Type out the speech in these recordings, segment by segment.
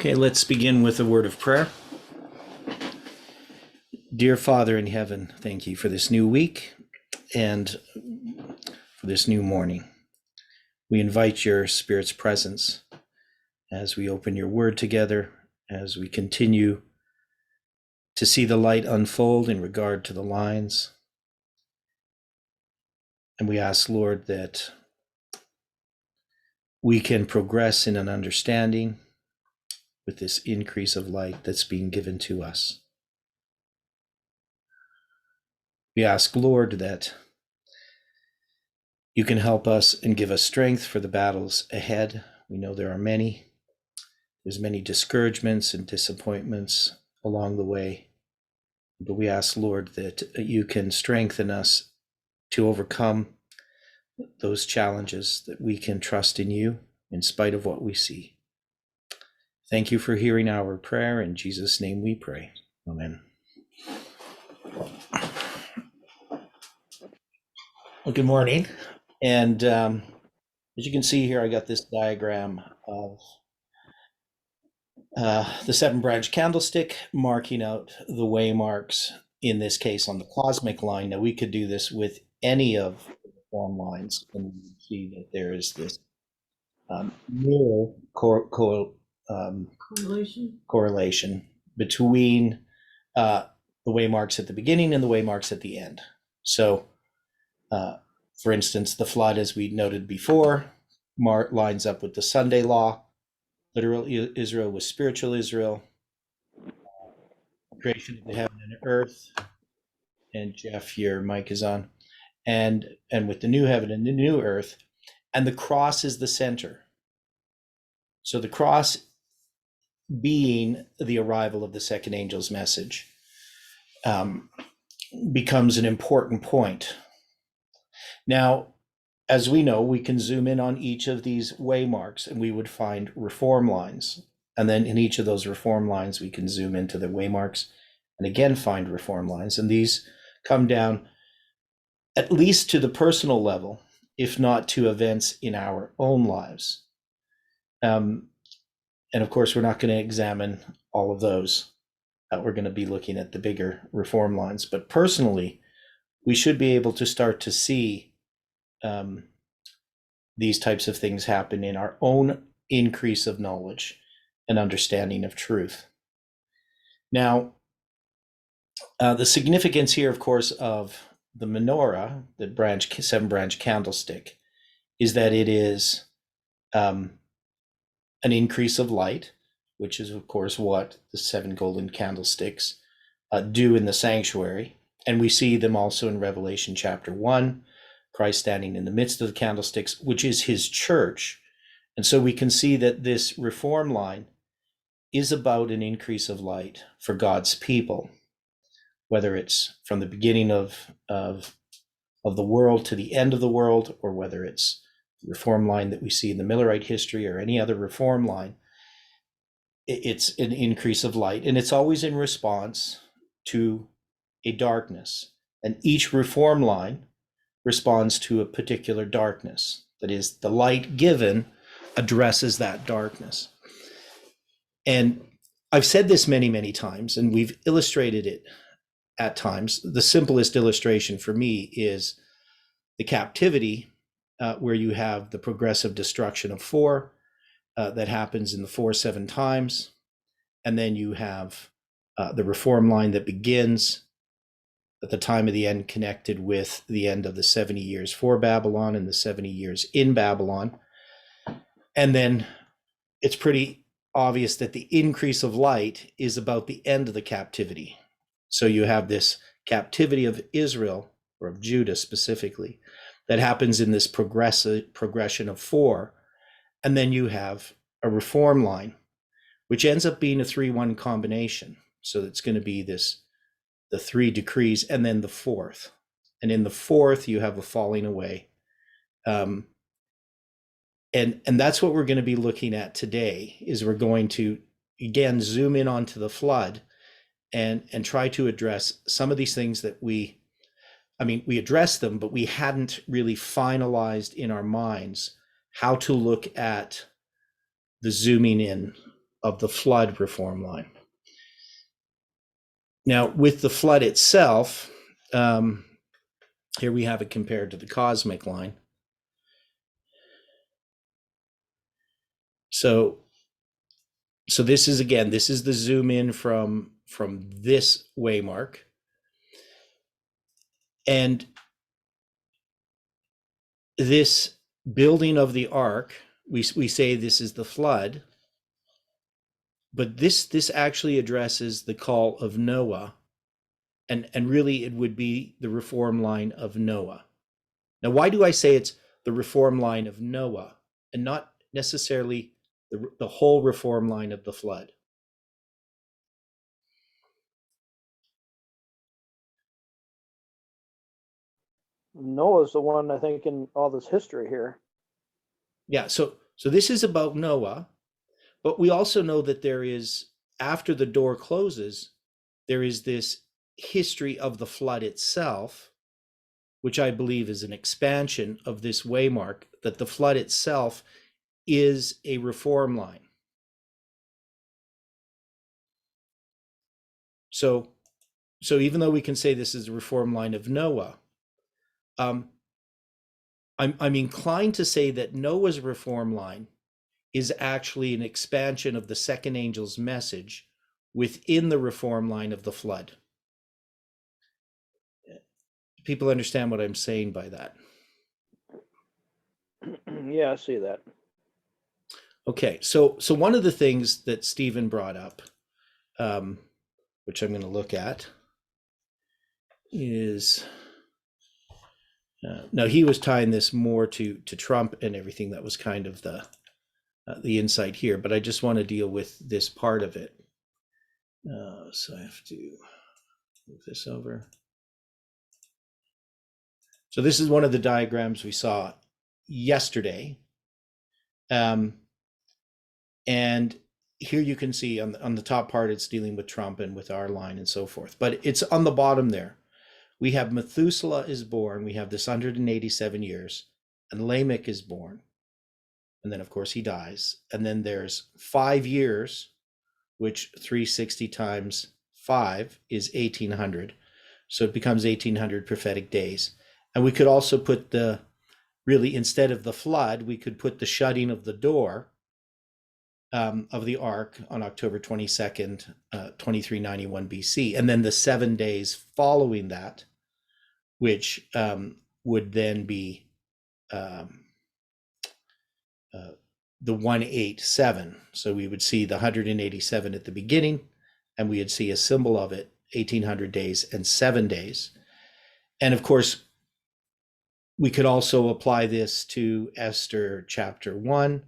Okay, let's begin with a word of prayer. Dear Father in heaven, thank you for this new week and for this new morning. We invite your Spirit's presence as we open your word together, as we continue to see the light unfold in regard to the lines. And we ask, Lord, that we can progress in an understanding with this increase of light that's being given to us. We ask, Lord, that you can help us and give us strength for the battles ahead. We know there are many. There's many discouragements and disappointments along the way. But we ask, Lord, that you can strengthen us to overcome those challenges, that we can trust in you in spite of what we see. Thank you for hearing our prayer. In Jesus' name we pray. Amen. Well, good morning. And as you can see here, I got this diagram of the 7-branch candlestick marking out the waymarks, in this case on the cosmic line. Now we could do this with any of the form lines, and you can see that there is this mirror correlation between the waymarks at the beginning and the waymarks at the end. So for instance, the flood, as we noted before, lines up with the Sunday law. Literal Israel was spiritual Israel. Creation of the heaven and earth. And Jeff, your mic is on. And with the new heaven and the new earth. And the cross is the center. So the cross being the arrival of the second angel's message becomes an important point. Now, as we know, we can zoom in on each of these waymarks and we would find reform lines. And then in each of those reform lines, we can zoom into the waymarks and again find reform lines. And these come down at least to the personal level, if not to events in our own lives. And of course, we're not going to examine all of those. We're going to be looking at the bigger reform lines. But personally, we should be able to start to see these types of things happen in our own increase of knowledge and understanding of truth. Now, the significance here, of course, of the menorah, the 7-branch candlestick, is that it is an increase of light, which is, of course, what the 7 golden candlesticks do in the sanctuary. And we see them also in Revelation chapter 1, Christ standing in the midst of the candlesticks, which is his church. And so we can see that this reform line is about an increase of light for God's people, whether it's from the beginning of the world to the end of the world, or whether it's the reform line that we see in the Millerite history or any other reform line. It's an increase of light, and it's always in response to a darkness. And each reform line responds to a particular darkness. That is, the light given addresses that darkness. And I've said this many, many times, and we've illustrated it at times. The simplest illustration for me is the captivity, where you have the progressive destruction of 4 that happens in the 4 7 times. And then you have the reform line that begins at the time of the end, connected with the end of the 70 years for Babylon and the 70 years in Babylon. And then it's pretty obvious that the increase of light is about the end of the captivity. So you have this captivity of Israel, or of Judah specifically, that happens in this progression of 4. And then you have a reform line, which ends up being a 3-1 combination. So it's going to be the 3 decrees, and then the 4th. And in the 4th, you have a falling away. And that's what we're going to be looking at today, is we're going to, again, zoom in onto the flood and try to address some of these things that we addressed them, but we hadn't really finalized in our minds how to look at the zooming in the flood reform line. Now, with the flood itself, here we have it compared to the cosmic line. So this is, again, this is the zoom in from this waymark. And this building of the ark, we say this is the flood, but this actually addresses the call of Noah, and really it would be the reform line of Noah. Now, why do I say it's the reform line of Noah and not necessarily the whole reform line of the flood? Noah's the one, I think, in all this history here. Yeah, so this is about Noah, but we also know that there is, after the door closes, there is this history of the flood itself, which I believe is an expansion of this waymark, that the flood itself is a reform line. So even though we can say this is a reform line of Noah, I'm inclined to say that Noah's reform line is actually an expansion of the second angel's message within the reform line of the flood. People understand what I'm saying by that? Yeah, I see that. Okay, so one of the things that Stephen brought up, which I'm going to look at, is now he was tying this more to Trump and everything. That was kind of the insight here, but I just want to deal with this part of it. So I have to move this over. So this is one of the diagrams we saw yesterday. And here you can see on the top part, it's dealing with Trump and with our line and so forth. But it's on the bottom there. We have Methuselah is born. We have this 187 years. And Lamech is born. And then, of course, he dies. And then there's 5 years, which 360 times 5 is 1,800. So it becomes 1,800 prophetic days. And we could also put really, instead of the flood, we could put the shutting of the door of the ark on October 22nd, 2391 BC. And then the 7 days following that, which would then be the 187. So we would see the 187 at the beginning, and we would see a symbol of it, 1,800 days and 7 days. And of course, we could also apply this to Esther chapter 1,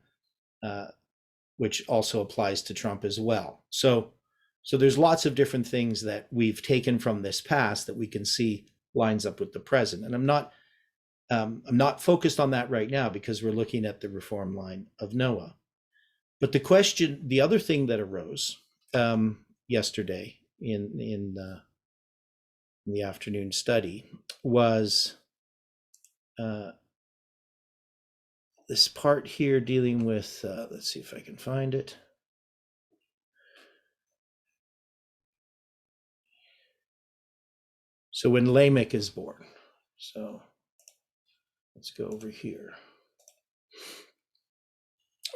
which also applies to Trump as well. So there's lots of different things that we've taken from this past that we can see lines up with the present. And I'm not focused on that right now because we're looking at the reform line of Noah. But the other thing that arose yesterday in the afternoon study was this part here dealing with, let's see if I can find it. So when Lamech is born. So let's go over here.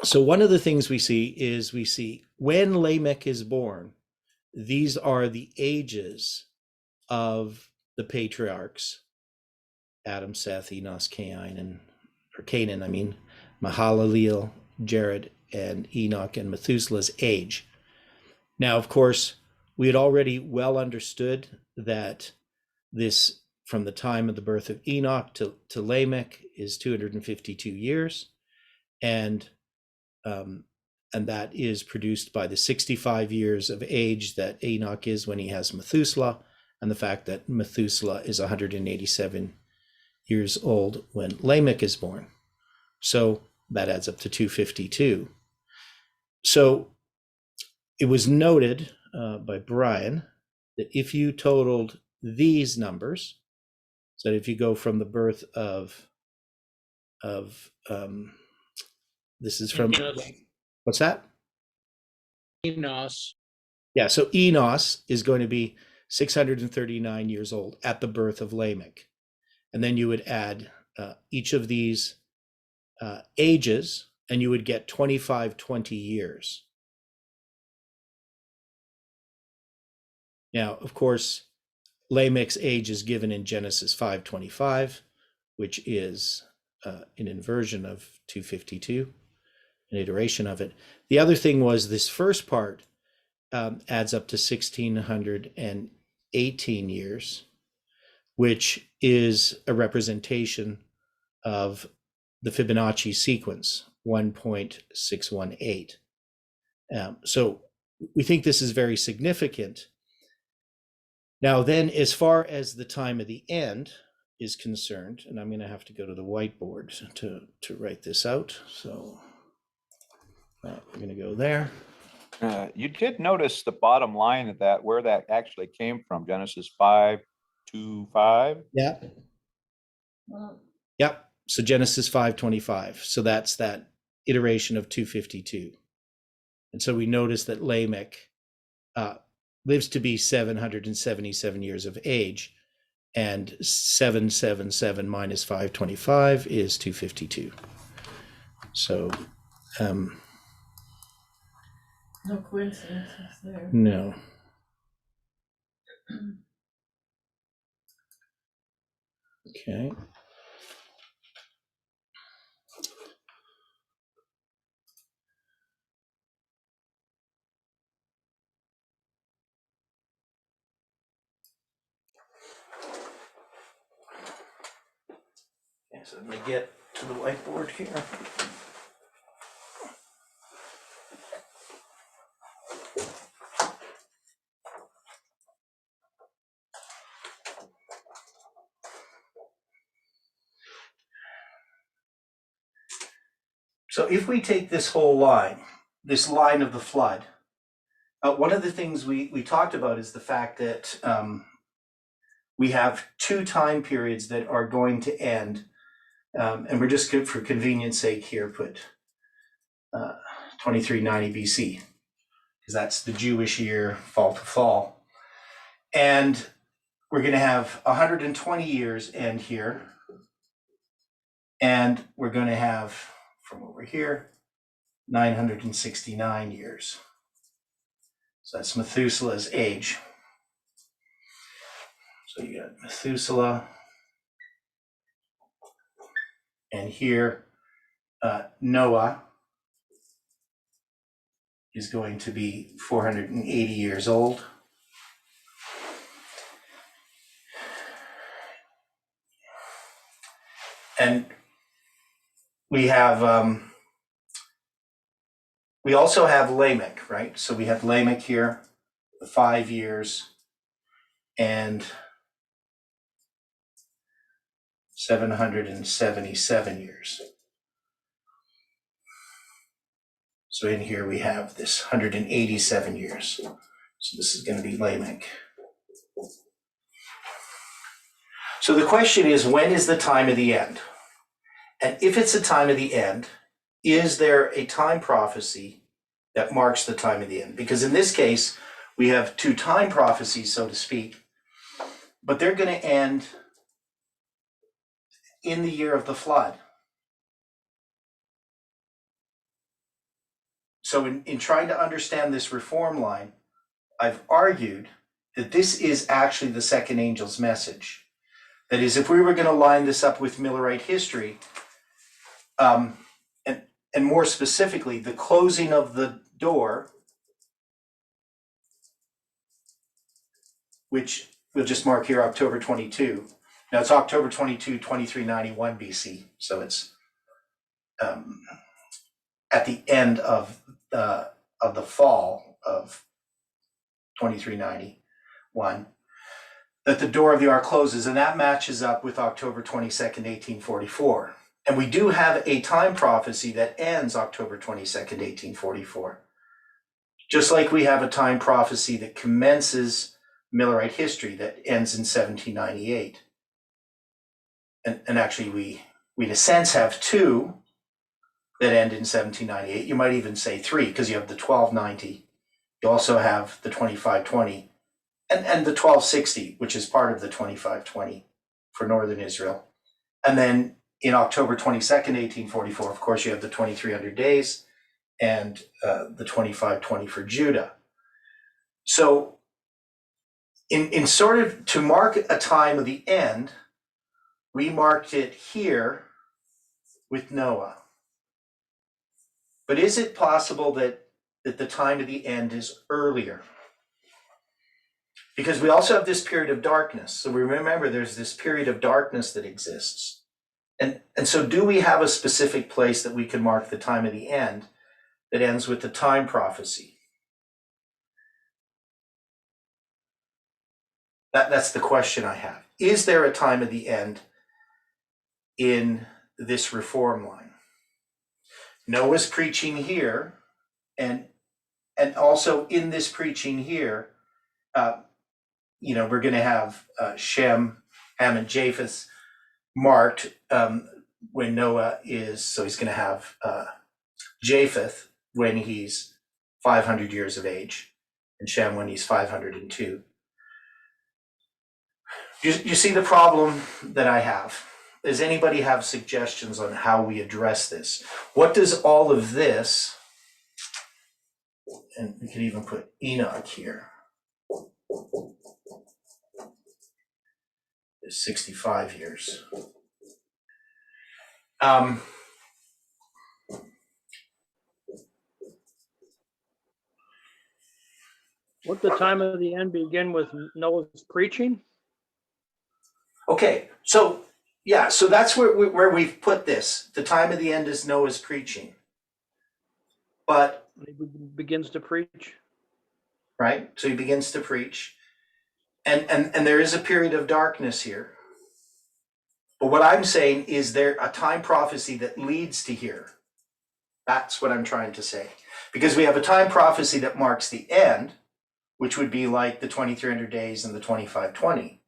So one of the things we see when Lamech is born, these are the ages of the patriarchs, Adam, Seth, Enos, Canaan, Mahalalel, Jared, and Enoch and Methuselah's age. Now, of course, we had already well understood that this, from the time of the birth of Enoch to Lamech, is 252 years, and that is produced by the 65 years of age that Enoch is when he has Methuselah, and the fact that Methuselah is 187 years old when Lamech is born. So that adds up to 252. So it was noted by Brian that if you totaled these numbers, so if you go from the birth of this is from, what's that? Enos. Yeah, so Enos is going to be 639 years old at the birth of Lamech. And then you would add each of these ages, and you would get 20 years. Now, of course, Lamech's age is given in Genesis 5:25, which is an inversion of 252, an iteration of it. The other thing was this first part adds up to 1618 years, which is a representation of the Fibonacci sequence, 1.618. So we think this is very significant. Now then, as far as the time of the end is concerned, and I'm going to have to go to the whiteboard to write this out. So we're going to go there. You did notice the bottom line of that, where that actually came from, Genesis 5:25. Yeah. Yep. So Genesis 5:25. So that's that iteration of 252. And so we notice that Lamech lives to be 777 years of age, and 777 minus 525 is 252. So No coincidences there. no. Okay. Okay, so let me get to the whiteboard here. So if we take this whole line, this line of the flood, one of the things we talked about is the fact that we have two time periods that are going to end, and we're just good for convenience sake here, put 2390 BC, because that's the Jewish year, fall to fall. And we're going to have 120 years end here, and we're going to have, from over here, 969 years. So that's Methuselah's age. So you got Methuselah, and here Noah is going to be 480 years old. And we have, we also have Lamech, right? So we have Lamech here, 5 years and 777 years. So in here we have this 187 years. So this is going to be Lamech. So the question is, when is the time of the end? And if it's the time of the end, is there a time prophecy that marks the time of the end? Because in this case, we have two time prophecies, so to speak, but they're going to end in the year of the flood. So in trying to understand this reform line, I've argued that this is actually the second angel's message. That is, if we were going to line this up with Millerite history, and more specifically, the closing of the door, which we'll just mark here, October 22. Now it's October 22, 2391 BC. So it's at the end of the fall of 2391, that the door of the ark closes, and that matches up with October 22nd, 1844. And we do have a time prophecy that ends October 22nd, 1844. Just like we have a time prophecy that commences Millerite history that ends in 1798. And actually we in a sense have two that end in 1798. You might even say three, because you have the 1290 You also have the 2520 and the 1260, which is part of the 2520 for northern Israel. And then in October 22nd, 1844, of course, you have the 2300 days and the 2520 for Judah. So in sort of to mark a time of the end, we marked it here with Noah. But is it possible that the time of the end is earlier? Because we also have this period of darkness. So we remember there's this period of darkness that exists. And so do we have a specific place that we can mark the time of the end that ends with the time prophecy? That's the question I have. Is there a time of the end in this reform line? Noah's preaching here, and also in this preaching here, we're going to have Shem, Ham, and Japheth marked when Noah is, so he's going to have Japheth when he's 500 years of age, and Shem when he's 502. You see the problem that I have? Does anybody have suggestions on how we address this? What does all of this, and we could even put Enoch here, is 65 years. Would the time of the end begin with Noah's preaching? Okay, so yeah, so that's where we've put this. The time of the end is Noah's preaching. But He begins to preach. right, so he begins to preach. And there is a period of darkness here. But what I'm saying is there a time prophecy that leads to here. That's what I'm trying to say. Because we have a time prophecy that marks the end, which would be like the 2300 days and the 2520.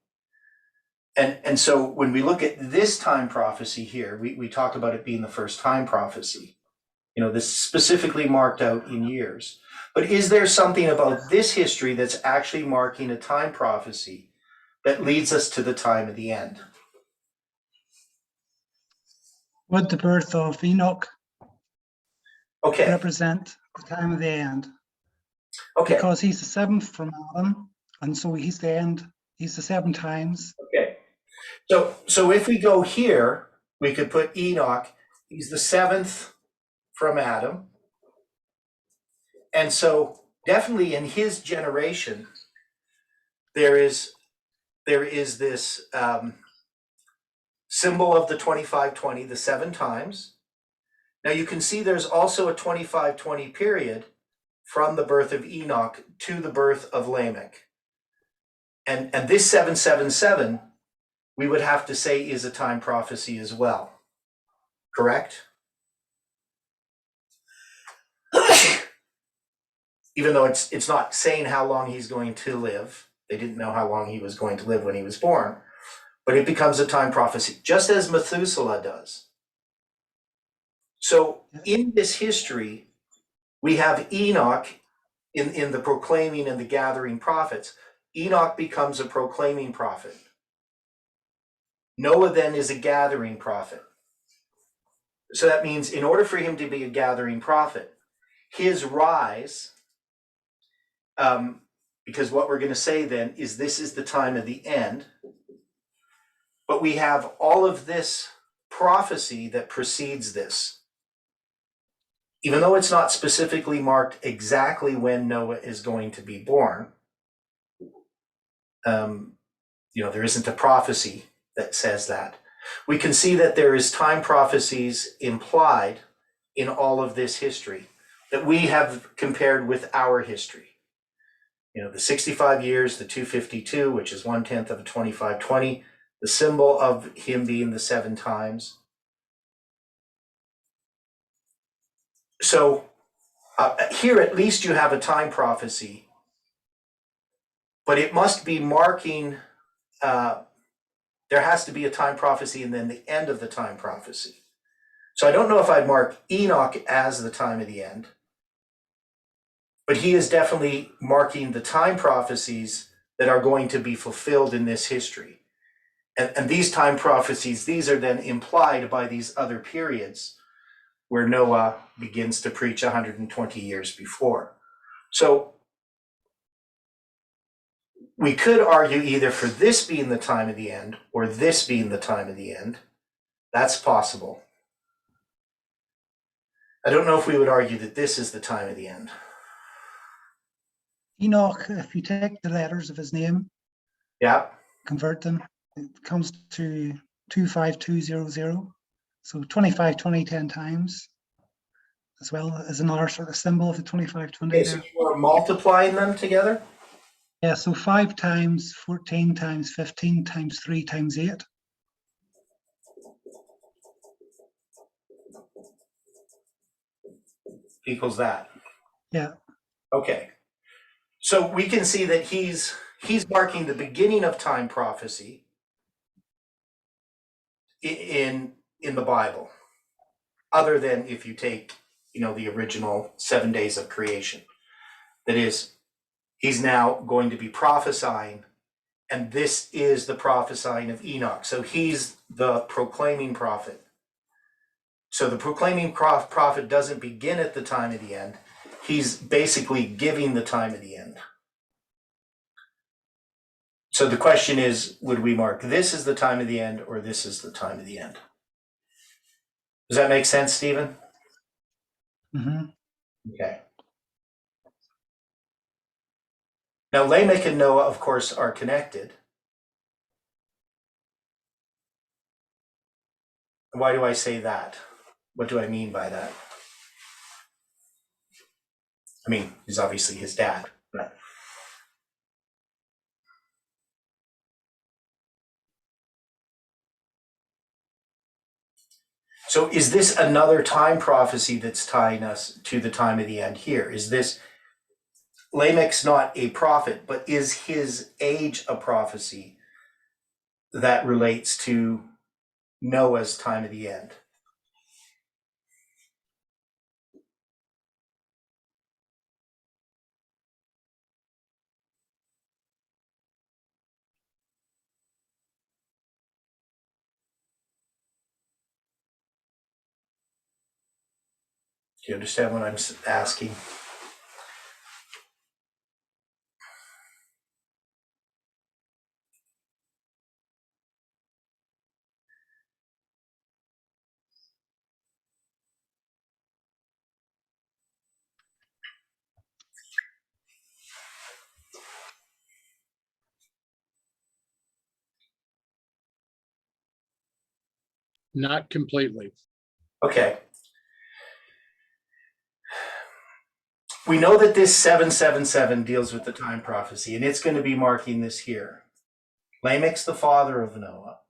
And so when we look at this time prophecy here, we talk about it being the first time prophecy. This specifically marked out in years. But is there something about this history that's actually marking a time prophecy that leads us to the time of the end? Would the birth of Enoch Okay, represent the time of the end? okay, Because he's the seventh from Adam, and so he's the end. He's the 7 times. okay. So if we go here, we could put Enoch, he's the 7th from Adam. And so definitely in his generation, there is this symbol of the 2520, the 7 times. Now you can see there's also a 2520 period from the birth of Enoch to the birth of Lamech. And this 777, we would have to say is a time prophecy as well, correct? Even though it's not saying how long he's going to live. They didn't know how long he was going to live when he was born, but it becomes a time prophecy, just as Methuselah does. So in this history, we have Enoch in the proclaiming and the gathering prophets. Enoch becomes a proclaiming prophet. Noah then is a gathering prophet. So that means in order for him to be a gathering prophet, his rise, because what we're going to say then is this is the time of the end, but we have all of this prophecy that precedes this. Even though it's not specifically marked exactly when Noah is going to be born, there isn't a prophecy that says that. We can see that there is time prophecies implied in all of this history that we have compared with our history. The 65 years, the 252, which is 1/10 of a 2520, the symbol of him being the 7 times. So here at least you have a time prophecy, but it must be marking, there has to be a time prophecy and then the end of the time prophecy. So I don't know if I'd mark Enoch as the time of the end. But he is definitely marking the time prophecies that are going to be fulfilled in this history. And these time prophecies, these are then implied by these other periods where Noah begins to preach 120 years before. So we could argue either for this being the time of the end or this being the time of the end. That's possible. I don't know if we would argue that this is the time of the end. Enoch, if you take the letters of his name, Yeah. convert them, it comes to 25200. So 25, 20, 10 times, as well as another sort of symbol of the 25, 20 Okay, so there. you are multiplying them together? Yeah, so 5 times 14 times 15 times 3 times 8. Equals that. Yeah. Okay. So we can see that he's marking the beginning of time prophecy in the Bible, other than if you take, the original 7 days of creation. That is, he's now going to be prophesying, and this is the prophesying of Enoch. So he's the proclaiming prophet. So the proclaiming prophet doesn't begin at the time of the end. He's basically giving the time of the end. So the question is, would we mark this is the time of the end or this is the time of the end? Does that make sense, Stephen? Mm-hmm. Okay. Now, Lamech and Noah, of course, are connected. Why do I say that? What do I mean by that? I mean, he's obviously his dad. But so is this another time prophecy that's tying us to the time of the end here? Is this Lamech's not a prophet, but is his age a prophecy that relates to Noah's time of the end? Do you understand what I'm asking? Not completely. Okay. We know that this 777 deals with the time prophecy, and it's going to be marking this here. Lamech's the father of Noah.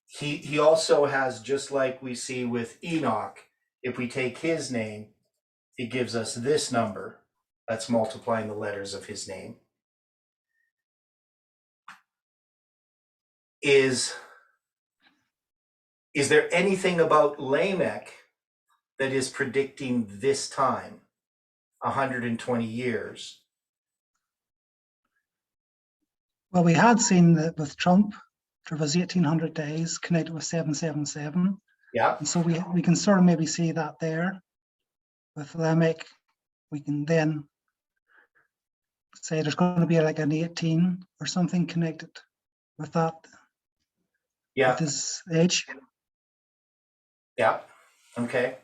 He also has, just like we see with Enoch, if we take his name, it gives us this number. That's multiplying the letters of his name. Is there anything about Lamech that is predicting this time, 120 years? Well, we had seen that with Trump, there was 1800 days connected with 777. Yeah. And so we can sort of maybe see that there. With Lamech, we can then say there's going to be like an 18 or something connected with that, Yeah. with his age. Yeah. Okay.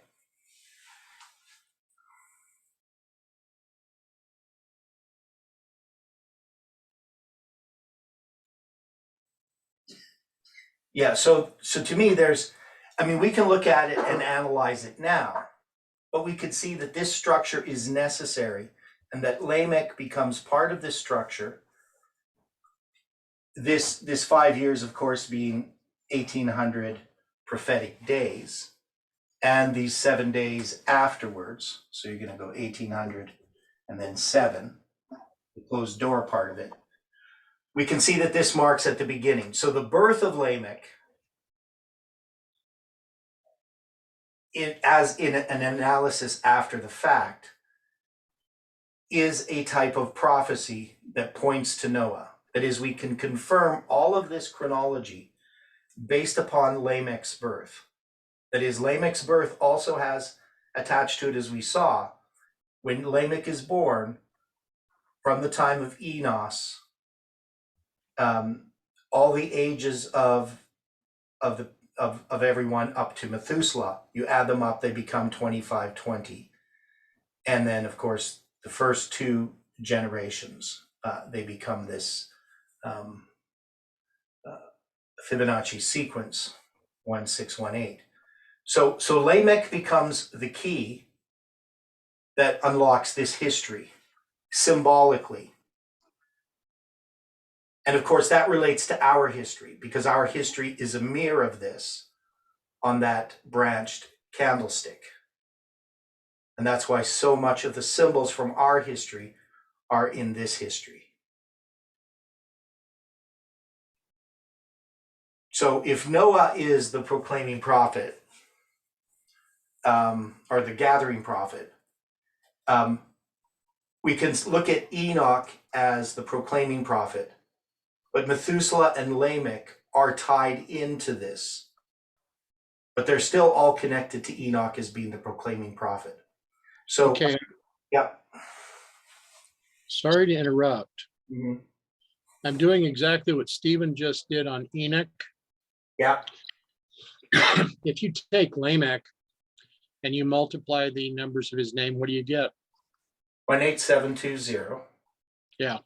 Yeah, so to me, we can look at it and analyze it now, but we could see that this structure is necessary and that Lamech becomes part of this structure. This 5 years, of course, being 1800 prophetic days, and these 7 days afterwards. So you're going to go 1800 and then 7, the closed door part of it. We can see that this marks at the beginning. So the birth of Lamech as in an analysis after the fact, is a type of prophecy that points to Noah. That is, we can confirm all of this chronology based upon Lamech's birth. That is, Lamech's birth also has attached to it, as we saw, when Lamech is born, from the time of Enos, all the ages of everyone up to Methuselah, you add them up, they become 2520. And then, of course, the first two generations, they become this Fibonacci sequence, 1618. So Lamech becomes the key that unlocks this history symbolically. And of course, that relates to our history, because our history is a mirror of this on that branched candlestick. And that's why so much of the symbols from our history are in this history. So if Noah is the proclaiming prophet, or the gathering prophet, we can look at Enoch as the proclaiming prophet, but Methuselah and Lamech are tied into this. But they're still all connected to Enoch as being the proclaiming prophet. So, Okay, yeah. sorry to interrupt. Mhm. I'm doing exactly what Stephen just did on Enoch. Yeah. If you take Lamech and you multiply the numbers of his name, what do you get? 18720. Yeah.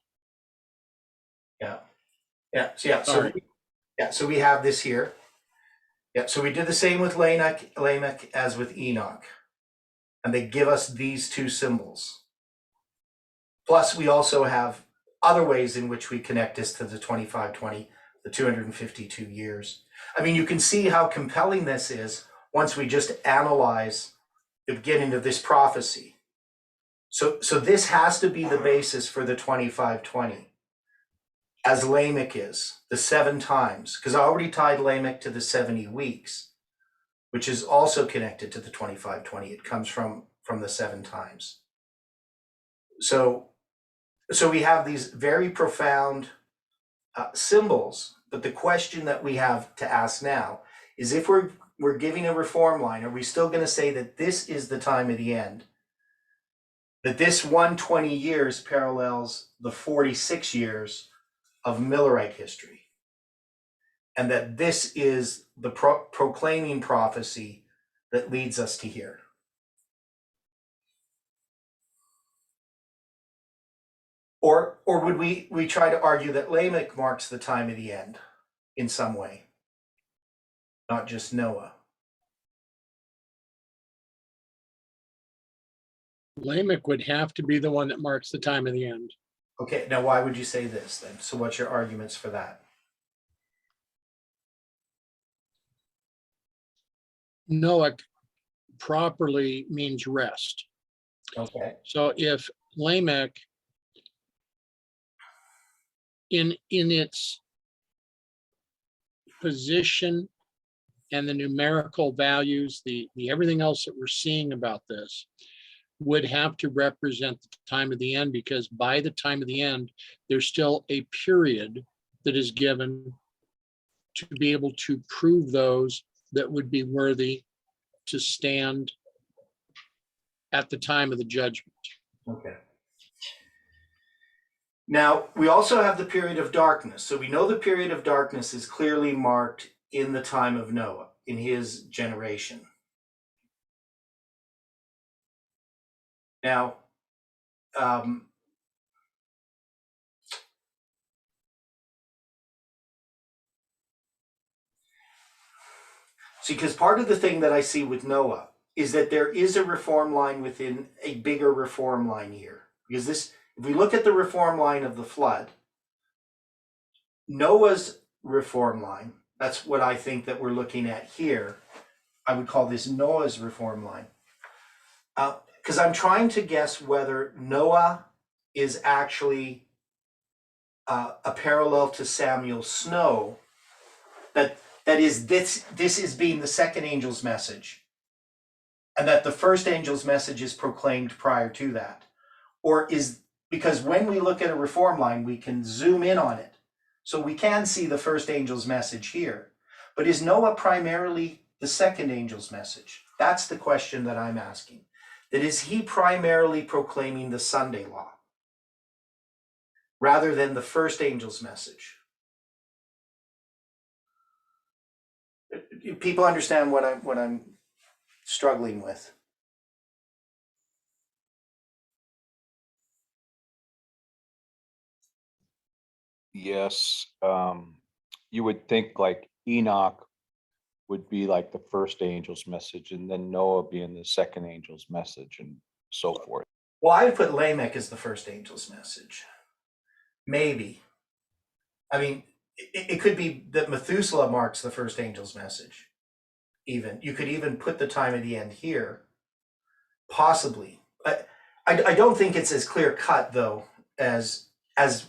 Yeah. Yeah. So yeah. So Sorry. so we have this here. Yeah. So we did the same with Lamech as with Enoch, and they give us these two symbols. Plus, we also have other ways in which we connect this to the 2520, the 252 years. I mean, you can see how compelling this is once we just analyze the beginning of this prophecy. So this has to be the basis for the 2520, as Lamech is, the 7 times, because I already tied Lamech to the 70 weeks, which is also connected to the 2520. It comes from the 7 times. So we have these very profound symbols, but the question that we have to ask now is, if we're giving a reform line, are we still going to say that this is the time of the end? That this 120 years parallels the 46 years of Millerite history, and that this is the proclaiming prophecy that leads us to here? Or would we try to argue that Lamech marks the time of the end in some way, not just Noah? Lamech would have to be the one that marks the time of the end. Okay, now why would you say this then? So what's your arguments for that? Noah properly means rest. Okay. So if Lamech in its position and the numerical values, the everything else that we're seeing about this would have to represent the time of the end, because by the time of the end, there's still a period that is given to be able to prove those that would be worthy to stand at the time of the judgment. Okay. Now, we also have the period of darkness. So we know the period of darkness is clearly marked in the time of Noah, in his generation. Now, see, because part of the thing that I see with Noah is that there is a reform line within a bigger reform line here. Because this, if we look at the reform line of the flood, Noah's reform line, that's what I think that we're looking at here. I would call this Noah's reform line. Because I'm trying to guess whether Noah is actually a parallel to Samuel Snow, that is this is being the second angel's message, and that the first angel's message is proclaimed prior to that? Or is, because when we look at a reform line, we can zoom in on it. So we can see the first angel's message here. But is Noah primarily the second angel's message? That's the question that I'm asking. That is he primarily proclaiming the Sunday law rather than the first angel's message? People understand what I'm struggling with. Yes, you would think like Enoch would be like the first angel's message, and then Noah being the second angel's message, and so forth. Well, I would put Lamech as the first angel's message. Maybe. I mean, it could be that Methuselah marks the first angel's message. Even you could even put the time of the end here, possibly. I don't think it's as clear cut though as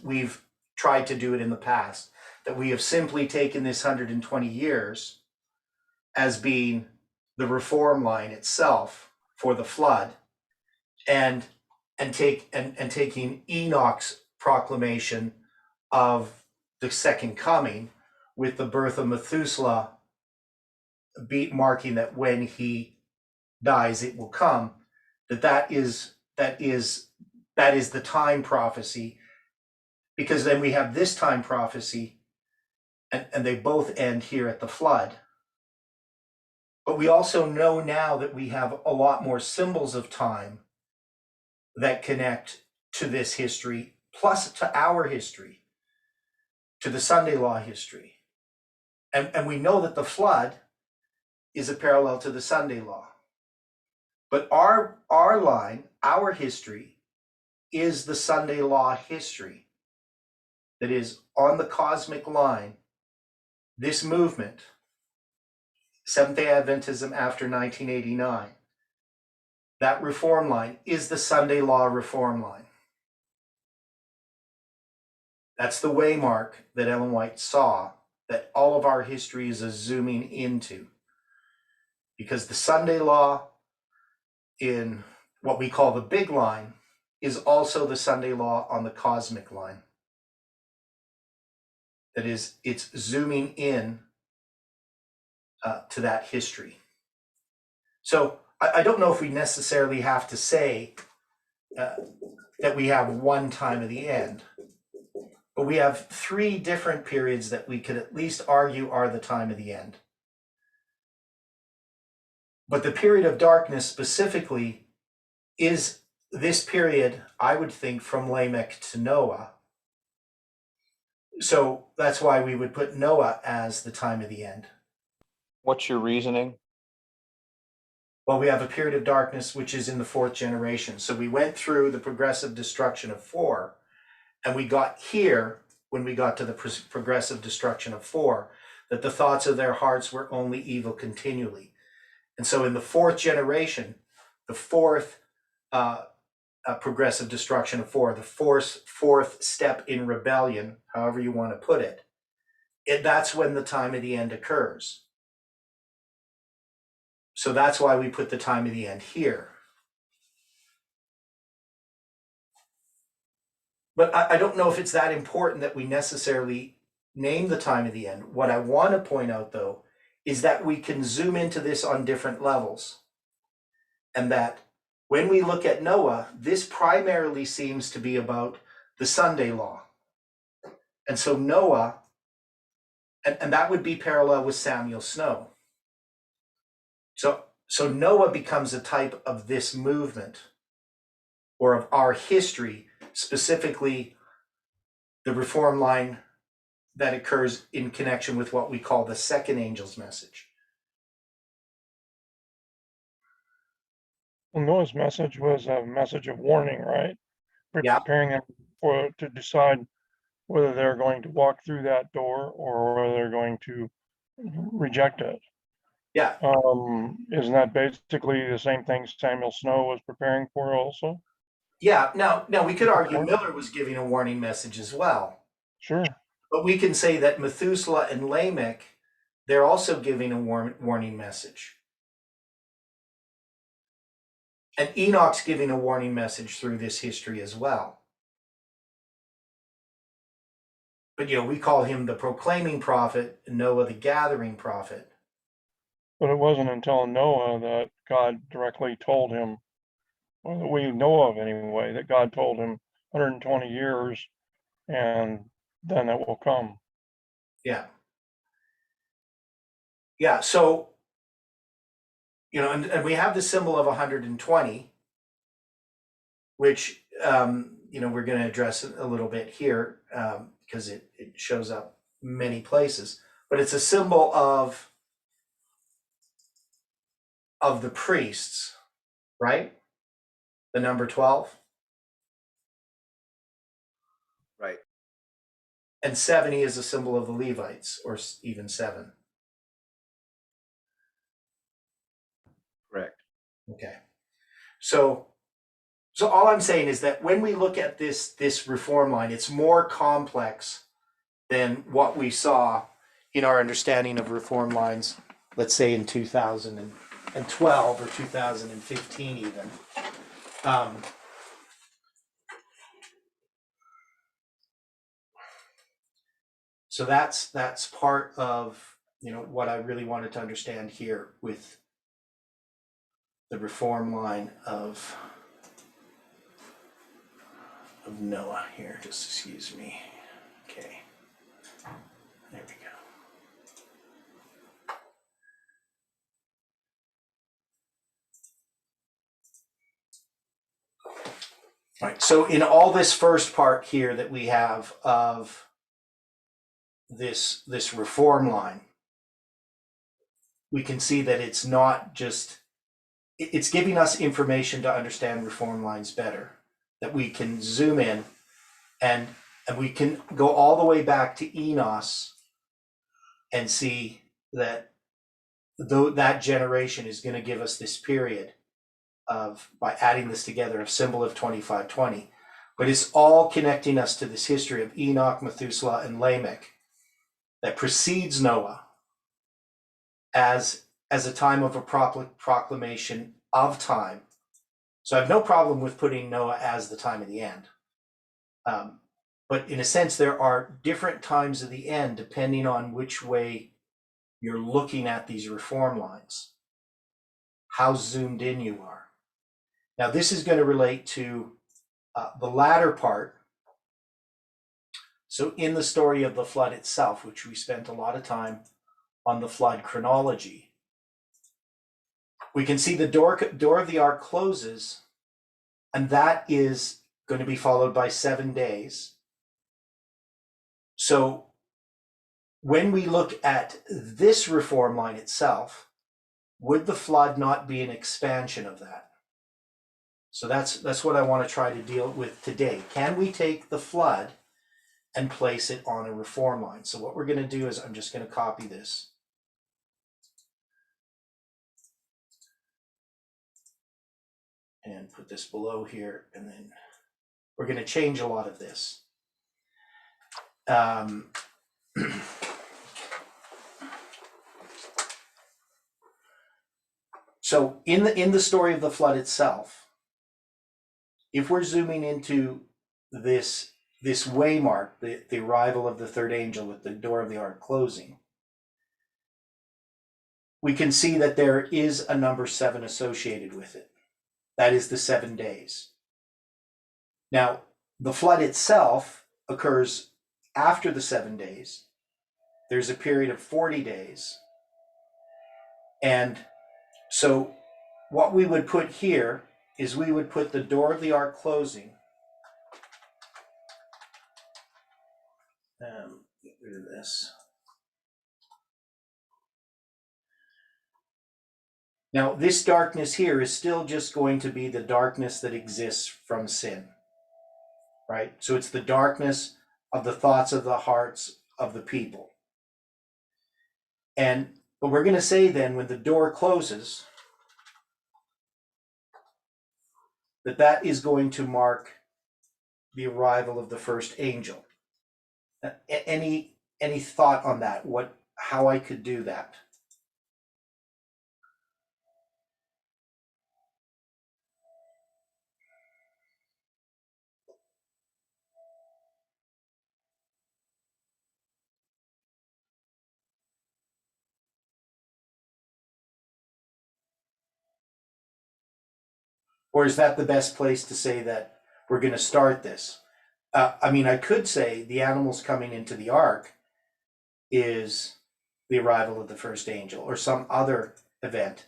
we've tried to do it in the past. That we have simply taken this 120 years as being the reform line itself for the flood, and taking Enoch's proclamation of the second coming with the birth of Methuselah marking that when he dies it will come, that is the time prophecy, because then we have this time prophecy and they both end here at the flood. But we also know now that we have a lot more symbols of time that connect to this history, plus to our history, to the Sunday law history. And we know that the flood is a parallel to the Sunday law. But our line, our history, is the Sunday law history. That is, on the cosmic line, this movement, Seventh-day Adventism after 1989, that reform line is the Sunday law reform line. That's the waymark that Ellen White saw that all of our history is a zooming into. Because the Sunday law in what we call the big line is also the Sunday law on the cosmic line. That is, it's zooming in to that history. So I don't know if we necessarily have to say that we have one time of the end, but we have three different periods that we could at least argue are the time of the end. But the period of darkness specifically is this period, I would think, from Lamech to Noah. So that's why we would put Noah as the time of the end. What's your reasoning? Well, we have a period of darkness, which is in the fourth generation. So we went through the progressive destruction of 4, and we got here, when we got to the progressive destruction of 4, that the thoughts of their hearts were only evil continually. And so in the fourth generation, the fourth progressive destruction of 4, the fourth step in rebellion, however you want to put it, that's when the time of the end occurs. So that's why we put the time of the end here. But I don't know if it's that important that we necessarily name the time of the end. What I want to point out, though, is that we can zoom into this on different levels. And that when we look at Noah, this primarily seems to be about the Sunday law. And so Noah, and that would be parallel with Samuel Snow. So Noah becomes a type of this movement, or of our history, specifically the reform line that occurs in connection with what we call the second angel's message. Well, Noah's message was a message of warning, right? Yeah. Preparing them to decide whether they're going to walk through that door or whether they're going to reject it. Yeah. Isn't that basically the same thing Samuel Snow was preparing for also? Yeah. Now we could argue Miller was giving a warning message as well. Sure. But we can say that Methuselah and Lamech, they're also giving a warning message. And Enoch's giving a warning message through this history as well. But we call him the proclaiming prophet, Noah the gathering prophet. But it wasn't until Noah that God directly told him, or that we know of anyway, that God told him 120 years and then it will come. Yeah. Yeah, so, and we have the symbol of 120, which, we're going to address a little bit here because it shows up many places. But it's a symbol of the priests, right? The number 12. Right. And 70 is a symbol of the Levites, or even 7. Correct. Okay. So all I'm saying is that when we look at this reform line, it's more complex than what we saw in our understanding of reform lines, let's say in 2012 or 2015 even. So that's part of what I really wanted to understand here with the reform line of Noah here. Just excuse me. Okay. There we go. All right. So in all this first part here that we have of this reform line, we can see that it's not just, it's giving us information to understand reform lines better, that we can zoom in and we can go all the way back to Enos and see that though that generation is going to give us this period of, by adding this together, a symbol of 2520, but it's all connecting us to this history of Enoch, Methuselah, and Lamech that precedes Noah as a time of a proclamation of time. So I have no problem with putting Noah as the time of the end. But in a sense, there are different times of the end depending on which way you're looking at these reform lines, how zoomed in you are. Now, this is going to relate to the latter part. So in the story of the flood itself, which we spent a lot of time on the flood chronology, we can see the door of the ark closes, and that is going to be followed by 7 days. So when we look at this reform line itself, would the flood not be an expansion of that? So that's what I want to try to deal with today. Can we take the flood and place it on a reform line? So what we're going to do is I'm just going to copy this. And put this below here, and then we're going to change a lot of this. So in the story of the flood itself, if we're zooming into this waymark, the arrival of the third angel with the door of the ark closing, we can see that there is a number 7 associated with it. That is the 7 days. Now, the flood itself occurs after the 7 days. There's a period of 40 days. And so what we would put here is we would put the door of the ark closing. Get rid of this. Now, this darkness here is still just going to be the darkness that exists from sin, right? So it's the darkness of the thoughts of the hearts of the people. But we're going to say then, when the door closes, that is going to mark the arrival of the first angel. Any thought on that? How I could do that? Or is that the best place to say that we're going to start this? I mean, I could say the animals coming into the ark is the arrival of the first angel or some other event.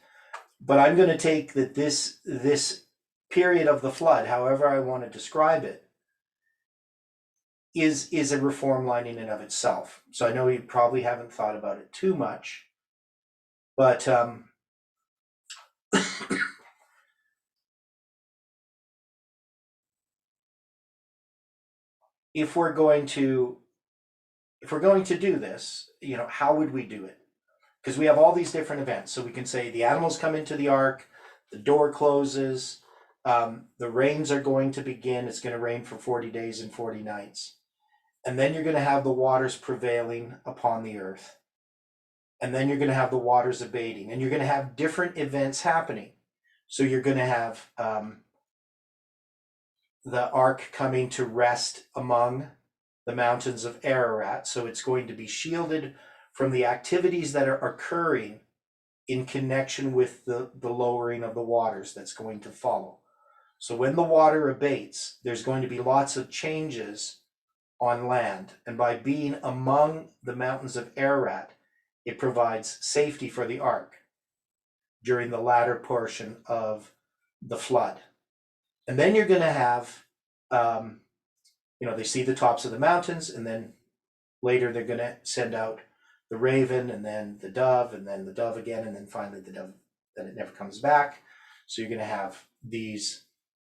But I'm going to take that this period of the flood, however I want to describe it, is a reform line in and of itself. So I know you probably haven't thought about it too much, but if we're going to do this, you know, how would we do it? Because we have all these different events. So we can say the animals come into the ark, the door closes, the rains are going to begin. It's going to rain for 40 days and 40 nights. And then you're going to have the waters prevailing upon the earth. And then you're going to have the waters abating. And you're going to have different events happening. So you're going to have the ark coming to rest among the mountains of Ararat. So it's going to be shielded from the activities that are occurring in connection with the lowering of the waters that's going to follow. So when the water abates, there's going to be lots of changes on land. And by being among the mountains of Ararat, it provides safety for the ark during the latter portion of the flood. And then you're going to have, they see the tops of the mountains, and then later they're going to send out the raven, and then the dove again, and then finally the dove, then it never comes back. So you're going to have these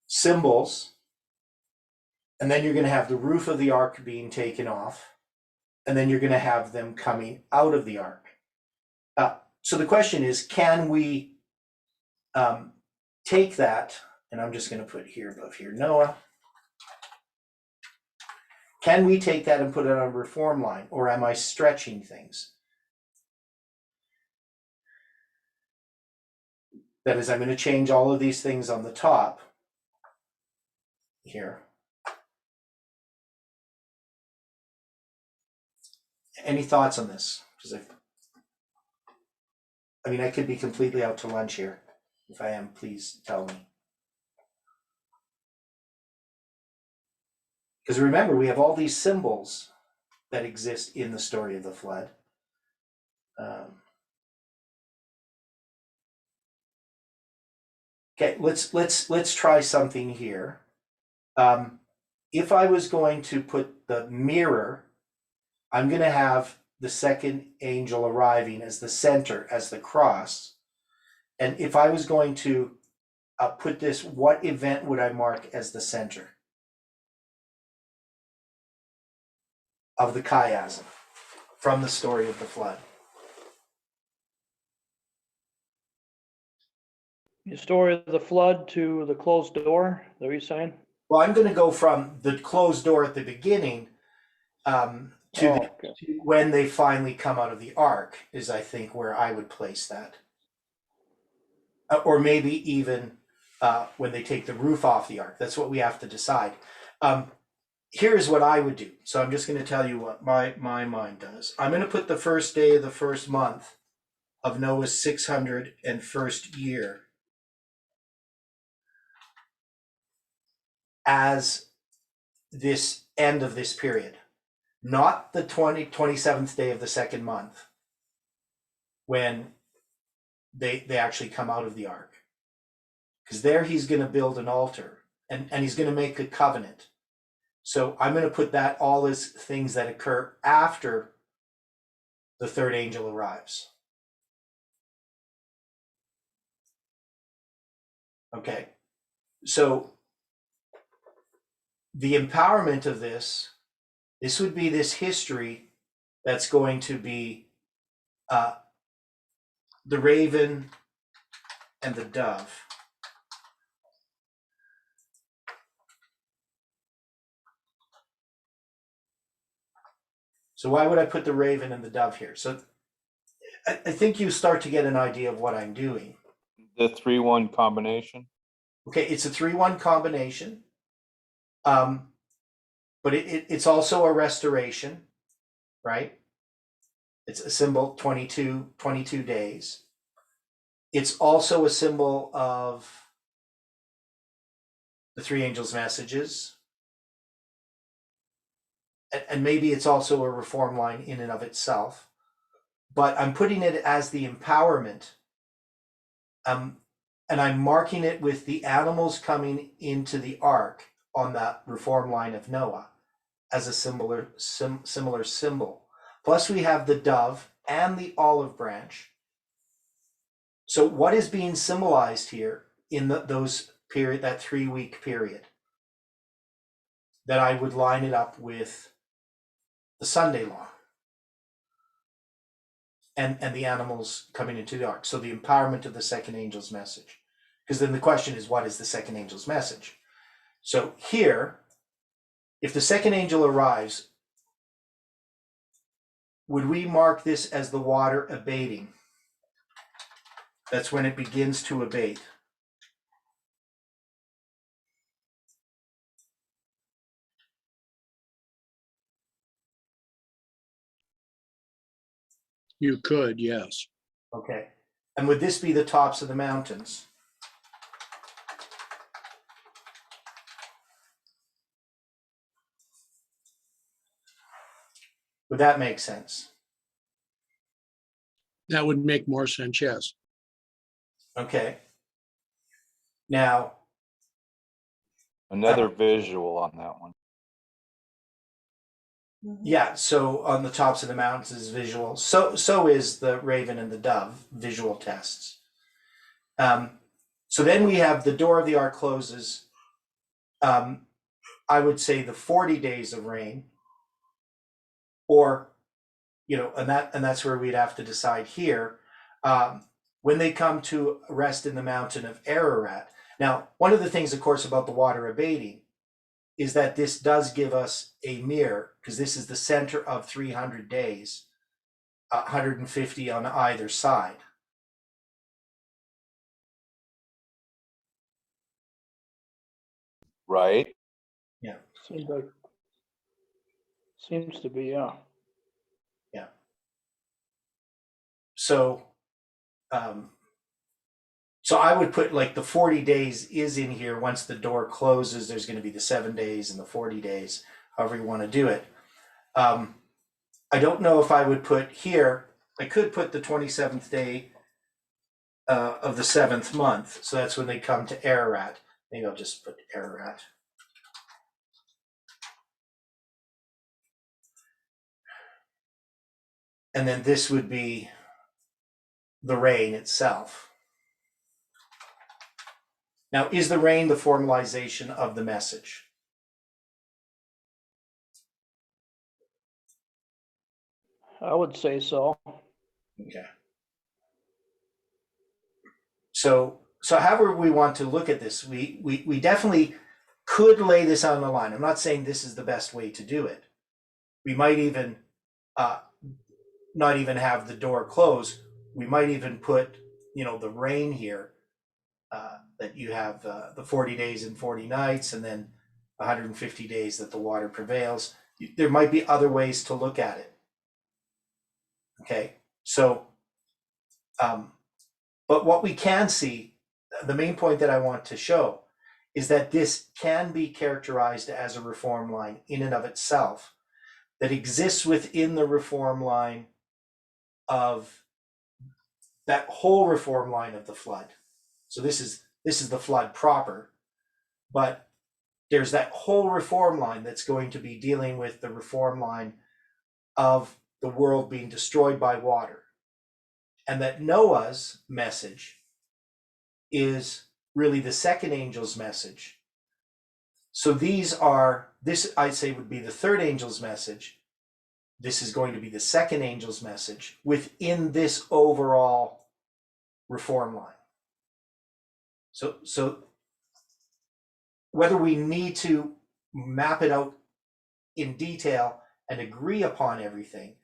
symbols, and then you're going to have the roof of the ark being taken off, and then you're going to have them coming out of the ark. So the question is, can we take that, and I'm just going to put here above here, Noah. Can we take that and put it on a reform line, or am I stretching things? That is, I'm going to change all of these things on the top here. Any thoughts on this? Because I could be completely out to lunch here. If I am, please tell me. Because remember, we have all these symbols that exist in the story of the flood. Okay, let's try something here. If I was going to put the mirror, I'm going to have the second angel arriving as the center, as the cross. And if I was going to put this, what event would I mark as the center of the chiasm from the story of the flood? The story of the flood to the closed door, is that what you're saying? Well, I'm going to go from the closed door at the beginning to when they finally come out of the ark is, I think, where I would place that. Or maybe even when they take the roof off the ark. That's what we have to decide. Here's what I would do. So I'm just going to tell you what my mind does. I'm going to put the first day of the first month of Noah's 601st year as this end of this period, not the 27th day of the second month when they actually come out of the ark. Because there he's going to build an altar and he's going to make a covenant. So I'm going to put that all as things that occur after the third angel arrives. Okay, so the empowerment of this would be this history that's going to be the raven and the dove. So why would I put the raven and the dove here? So I think you start to get an idea of what I'm doing. The 3-1 combination. Okay, it's a 3-1 combination. But it's also a restoration, right? It's a symbol, 22 days. It's also a symbol of the three angels' messages. And maybe it's also a reform line in and of itself, but I'm putting it as the empowerment. And I'm marking it with the animals coming into the ark on that reform line of Noah as a similar symbol. Plus we have the dove and the olive branch. So what is being symbolized here in that 3-week period? That I would line it up with the Sunday law and the animals coming into the ark. So the empowerment of the second angel's message. Because then the question is, what is the second angel's message? So here, if the second angel arrives, would we mark this as the water abating? That's when it begins to abate. You could, yes. Okay. And would this be the tops of the mountains? Would that make sense? That would make more sense, yes. Okay. Now, Another visual on that one. yeah, so on the tops of the mountains is visual. So is the raven and the dove, visual tests. So then we have the door of the ark closes. I would say the 40 days of rain, or, and that's where we'd have to decide here. When they come to rest in the mountain of Ararat. Now, one of the things, of course, about the water abating is that this does give us a mirror, because this is the center of 300 days, 150 on either side. Right? Seems to be, yeah. So, so I would put like the 40 days is in here. Once the door closes, there's going to be the 7 days and the 40 days, however you want to do it. I don't know if I would put here, I could put the 27th day of the 7th month. So that's when they come to Ararat. Maybe I'll just put Ararat. And then this would be the rain itself. Now, is the rain the formalization of the message? I would say so. Okay. So however we want to look at this, we definitely could lay this on the line. I'm not saying this is the best way to do it. We might even not even have the door close. We might even put, the rain here, that you have the 40 days and 40 nights, and then 150 days that the water prevails. There might be other ways to look at it. Okay, so, but what we can see, the main point that I want to show is that this can be characterized as a reform line in and of itself that exists within the reform line of that whole reform line of the flood. So this is the flood proper, but there's that whole reform line that's going to be dealing with the reform line of the world being destroyed by water. And that Noah's message is really the second angel's message. So this I'd say would be the third angel's message. This is going to be the second angel's message within this overall reform line. So whether we need to map it out in detail and agree upon everything,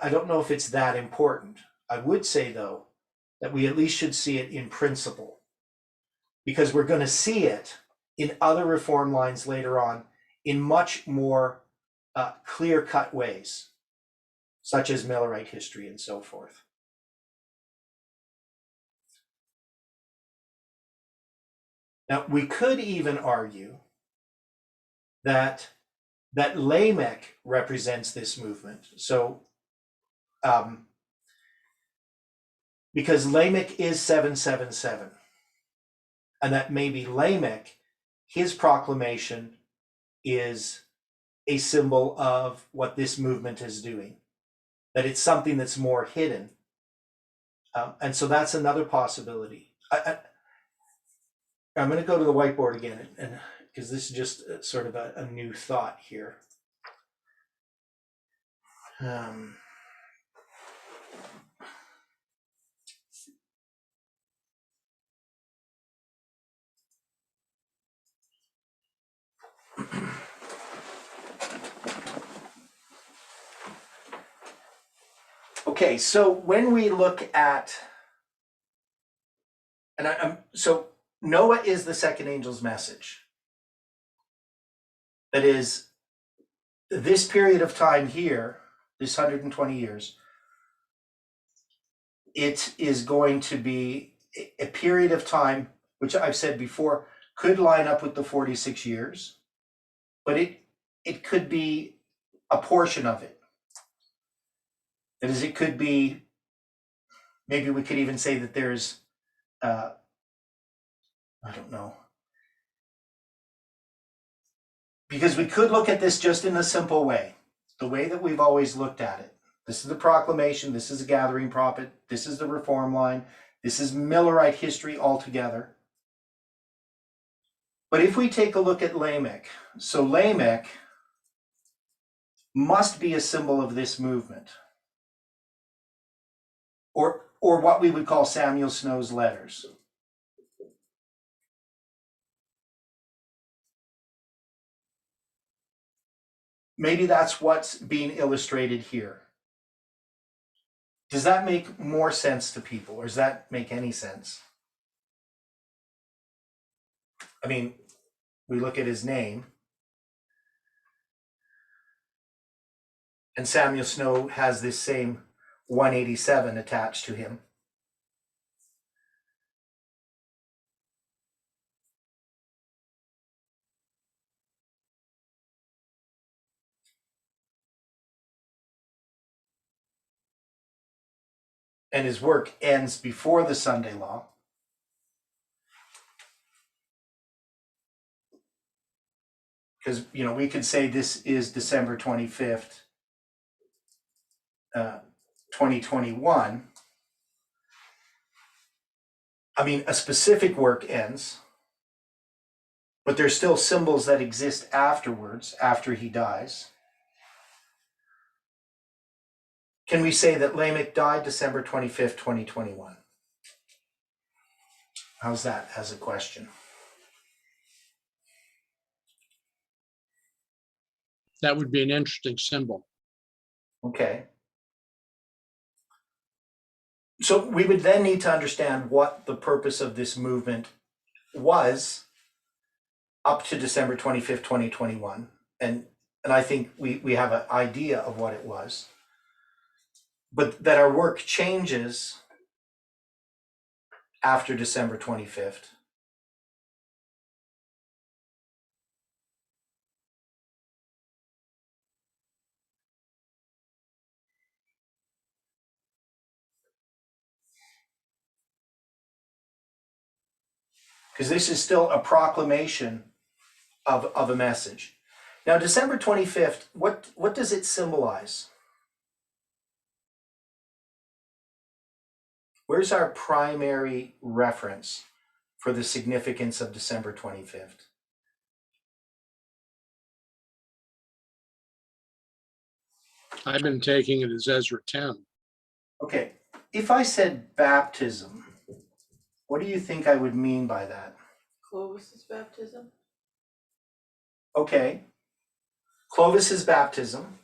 I don't know if it's that important. I would say, though, that we at least should see it in principle, because we're going to see it in other reform lines later on in much more clear-cut ways, such as Millerite history and so forth. Now, we could even argue that Lamech represents this movement. So, because Lamech is 777, and that maybe Lamech, his proclamation is a symbol of what this movement is doing, that it's something that's more hidden. And so that's another possibility. I'm going to go to the whiteboard again, and because this is just sort of a new thought here. Okay, so when we look at, so Noah is the second angel's message. That is, this period of time here, this 120 years, it is going to be a period of time, which I've said before, could line up with the 46 years, but it could be a portion of it. That is, it could be, maybe we could even say that there's, I don't know. Because we could look at this just in a simple way, the way that we've always looked at it. This is the proclamation, this is a gathering prophet, this is the reform line, this is Millerite history altogether. But if we take a look at Lamech, so Lamech must be a symbol of this movement, or what we would call Samuel Snow's letters. Maybe that's what's being illustrated here. Does that make more sense to people, or does that make any sense? I mean, we look at his name, and Samuel Snow has this same 187 attached to him. And his work ends before the Sunday Law. Because, you know, we could say this is December 25th, 2021. I mean, a specific work ends, but there's still symbols that exist afterwards, after he dies. Can we say that Lamech died December 25th, 2021? How's that as a question? That would be an interesting symbol. Okay. So we would then need to understand what the purpose of this movement was up to December 25th, 2021. And I think we have an idea of what it was. But that our work changes after December 25th. Because this is still a proclamation of a message. Now, December 25th, what does it symbolize? Where's our primary reference for the significance of December 25th? I've been taking it as Ezra 10. Okay, if I said baptism, what do you think I would mean by that? Clovis's baptism. Okay, Clovis's baptism.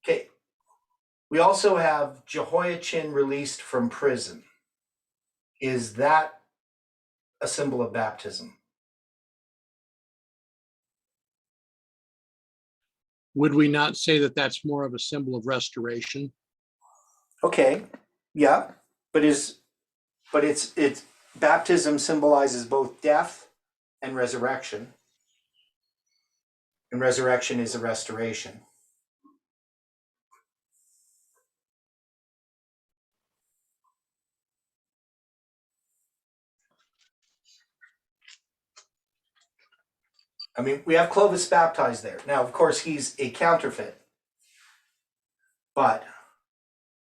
Okay, we also have Jehoiachin released from prison. Is that a symbol of baptism? Would we not say that that's more of a symbol of restoration? Okay, yeah, but is but it's baptism symbolizes both death and resurrection. And resurrection is a restoration. I mean, we have Clovis baptized there. Now, of course, he's a counterfeit, but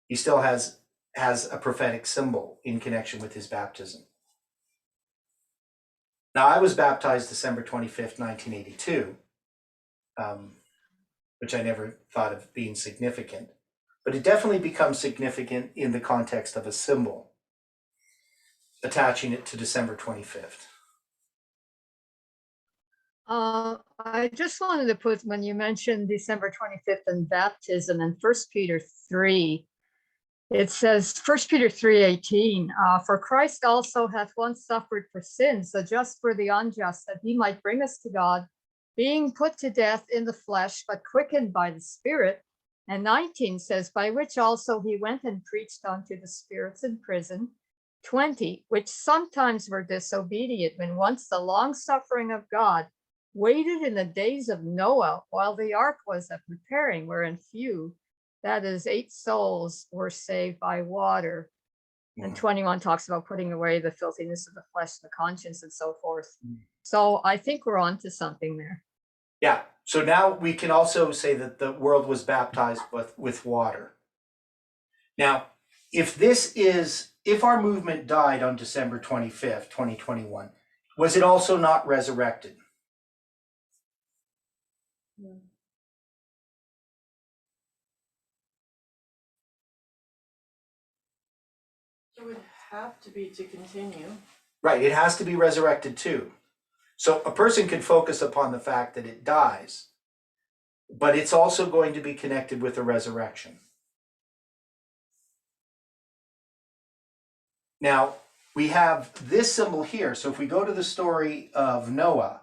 he still has a prophetic symbol in connection with his baptism. Now, I was baptized December 25th, 1982, which I never thought of being significant, but it definitely becomes significant in the context of a symbol, attaching it to December 25th. I just wanted to put, when you mentioned December 25th and baptism in 1 Peter 3, it says, 1 Peter 3:18, for Christ also hath once suffered for sins, the just for the unjust, that he might bring us to God, being put to death in the flesh, but quickened by the Spirit. And 19 says, by which also he went and preached unto the spirits in prison. 20, which sometimes were disobedient, when once the long suffering of God waited in the days of Noah, while the ark was a preparing, wherein few, that is 8 souls, were saved by water. And 21 talks about putting away the filthiness of the flesh, the conscience, and so forth. So I think we're on to something there. Yeah, so now we can also say that the world was baptized with water. Now, if our movement died on December 25th, 2021, was it also not resurrected? It would have to be to continue. Right, it has to be resurrected too. So a person can focus upon the fact that it dies, but it's also going to be connected with a resurrection. Now, we have this symbol here. So if we go to the story of Noah,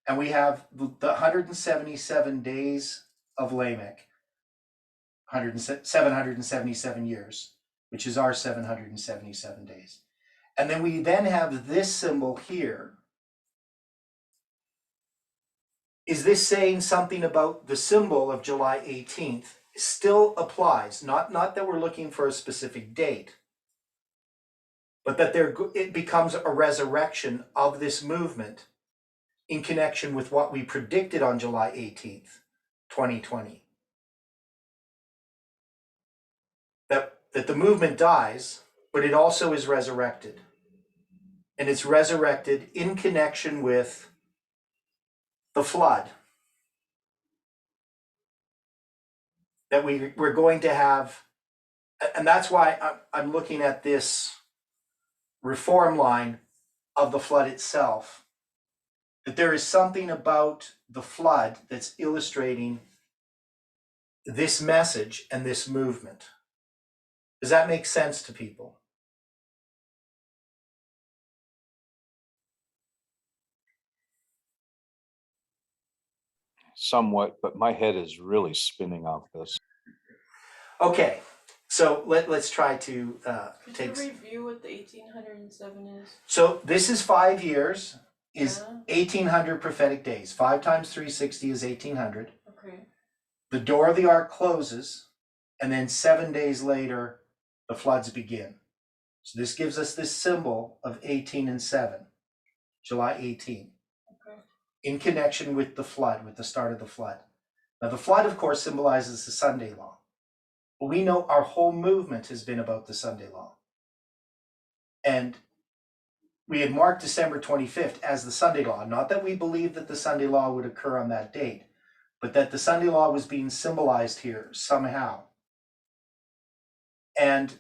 and we have the 177 days of Lamech, 777 years, which is our 777 days. And then we then have this symbol here. Is this saying something about the symbol of July 18th still applies? Not that we're looking for a specific date, but that it becomes a resurrection of this movement in connection with what we predicted on July 18th, 2020. That the movement dies, but it also is resurrected. And it's resurrected in connection with the flood. That we're going to have, and that's why I'm looking at this reform line of the flood itself, that there is something about the flood that's illustrating this message and this movement. Does that make sense to people? Somewhat, but my head is really spinning off this. Okay, so let's try to Could take. you review what the 1807 is? So this is 5 years, is Yeah. 1800 prophetic days. 5 times 360 is 1800. Okay. The door of the ark closes, and then 7 days later, the floods begin. So this gives us this symbol of 18 and 7, July 18, Okay. in connection with the flood, with the start of the flood. Now, the flood, of course, symbolizes the Sunday law. But we know our whole movement has been about the Sunday law. And we had marked December 25th as the Sunday law. Not that we believed that the Sunday law would occur on that date, but that the Sunday law was being symbolized here somehow. And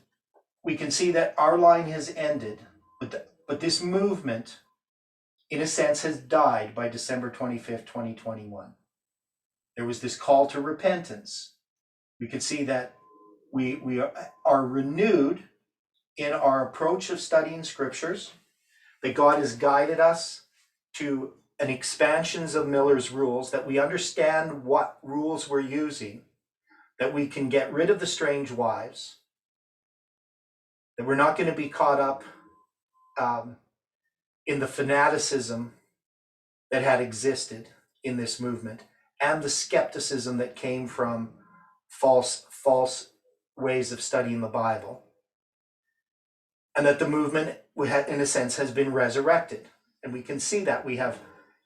we can see that our line has ended, but this movement, in a sense, has died by December 25th, 2021. There was this call to repentance. We could see that we are renewed in our approach of studying scriptures, that God has guided us to an expansions of Miller's rules, that we understand what rules we're using, that we can get rid of the strange wives, that we're not going to be caught up in the fanaticism that had existed in this movement and the skepticism that came from false ways of studying the Bible, and that the movement, in a sense, has been resurrected. And we can see that we have,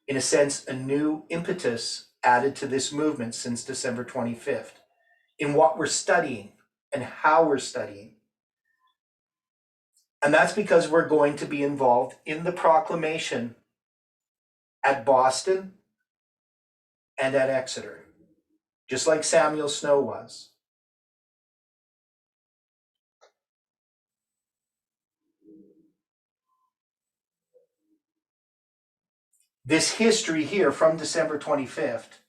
in a sense, a new impetus added to this movement since December 25th in what we're studying and how we're studying. And that's because we're going to be involved in the proclamation at Boston and at Exeter, just like Samuel Snow was. This history here from December 25th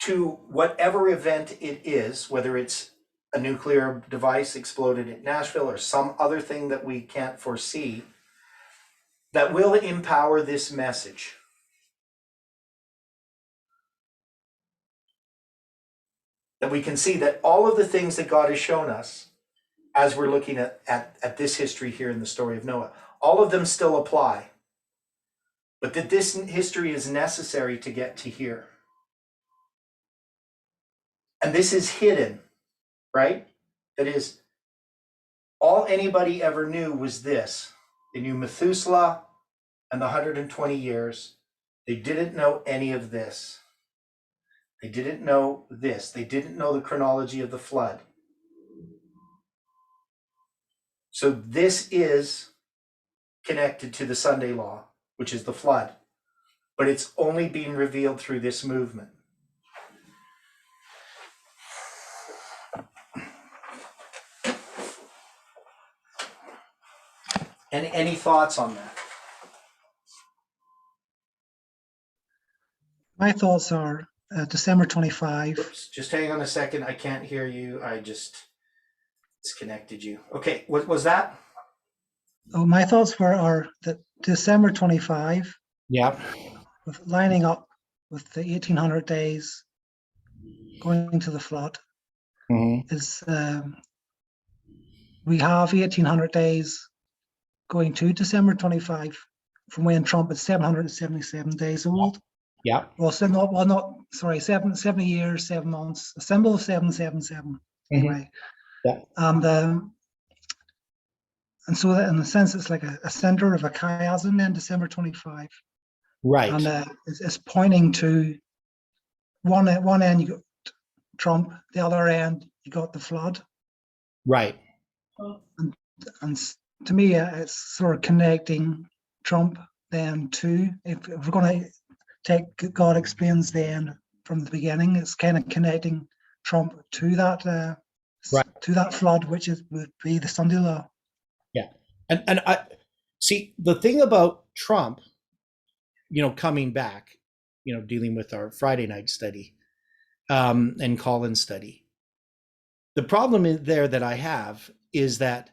to whatever event it is, whether it's a nuclear device exploded at Nashville or some other thing that we can't foresee, that will empower this message. That we can see that all of the things that God has shown us as we're looking at this history here in the story of Noah, all of them still apply. But that this history is necessary to get to here. And this is hidden, right? That is, all anybody ever knew was this. They knew Methuselah and the 120 years. They didn't know any of this. They didn't know this. They didn't know the chronology of the flood. So this is connected to the Sunday law, which is the flood, but it's only being revealed through this movement. Any thoughts on that? My thoughts are December 25. Oops, just hang on a second. I can't hear you. I just disconnected you. Okay, what was that? Oh, my thoughts are that December 25, Yeah. with lining up with the 1800 days going to the flood, is we have 1800 days going to December 25 from when Trump is 777 days old. Yeah. Well, 70 years, 7 months, a symbol of 777. Anyway. Yeah. And so that in a sense, it's like a center of a chiasm then, December 25. Right. And it's pointing to one end you got Trump, the other end you got the flood. Right. And to me, it's sort of connecting Trump then to, if we're going to take God explains the end from the beginning, it's kind of connecting Trump to that Right. to that flood, which would be the Sunday law. Yeah. And I see the thing about Trump, coming back, dealing with our Friday night study and call-in study. The problem there that I have is that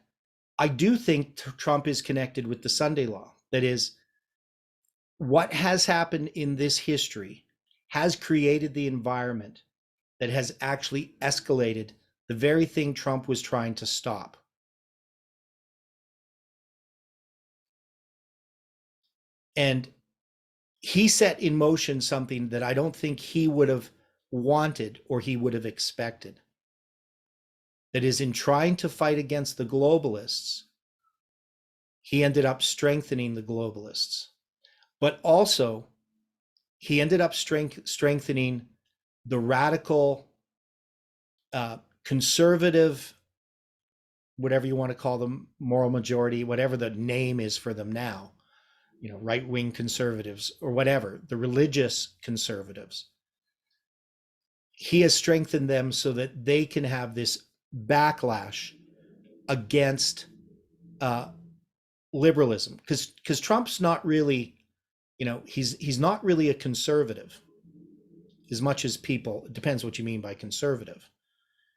I do think Trump is connected with the Sunday law. That is, what has happened in this history has created the environment that has actually escalated the very thing Trump was trying to stop. And he set in motion something that I don't think he would have wanted or he would have expected. That is, in trying to fight against the globalists, he ended up strengthening the globalists. But also, he ended up strengthening the radical, conservative, whatever you want to call them, moral majority, whatever the name is for them now, right-wing conservatives or whatever, the religious conservatives. He has strengthened them so that they can have this backlash against liberalism, because Trump's not really, he's not really a conservative as much as people, it depends what you mean by conservative.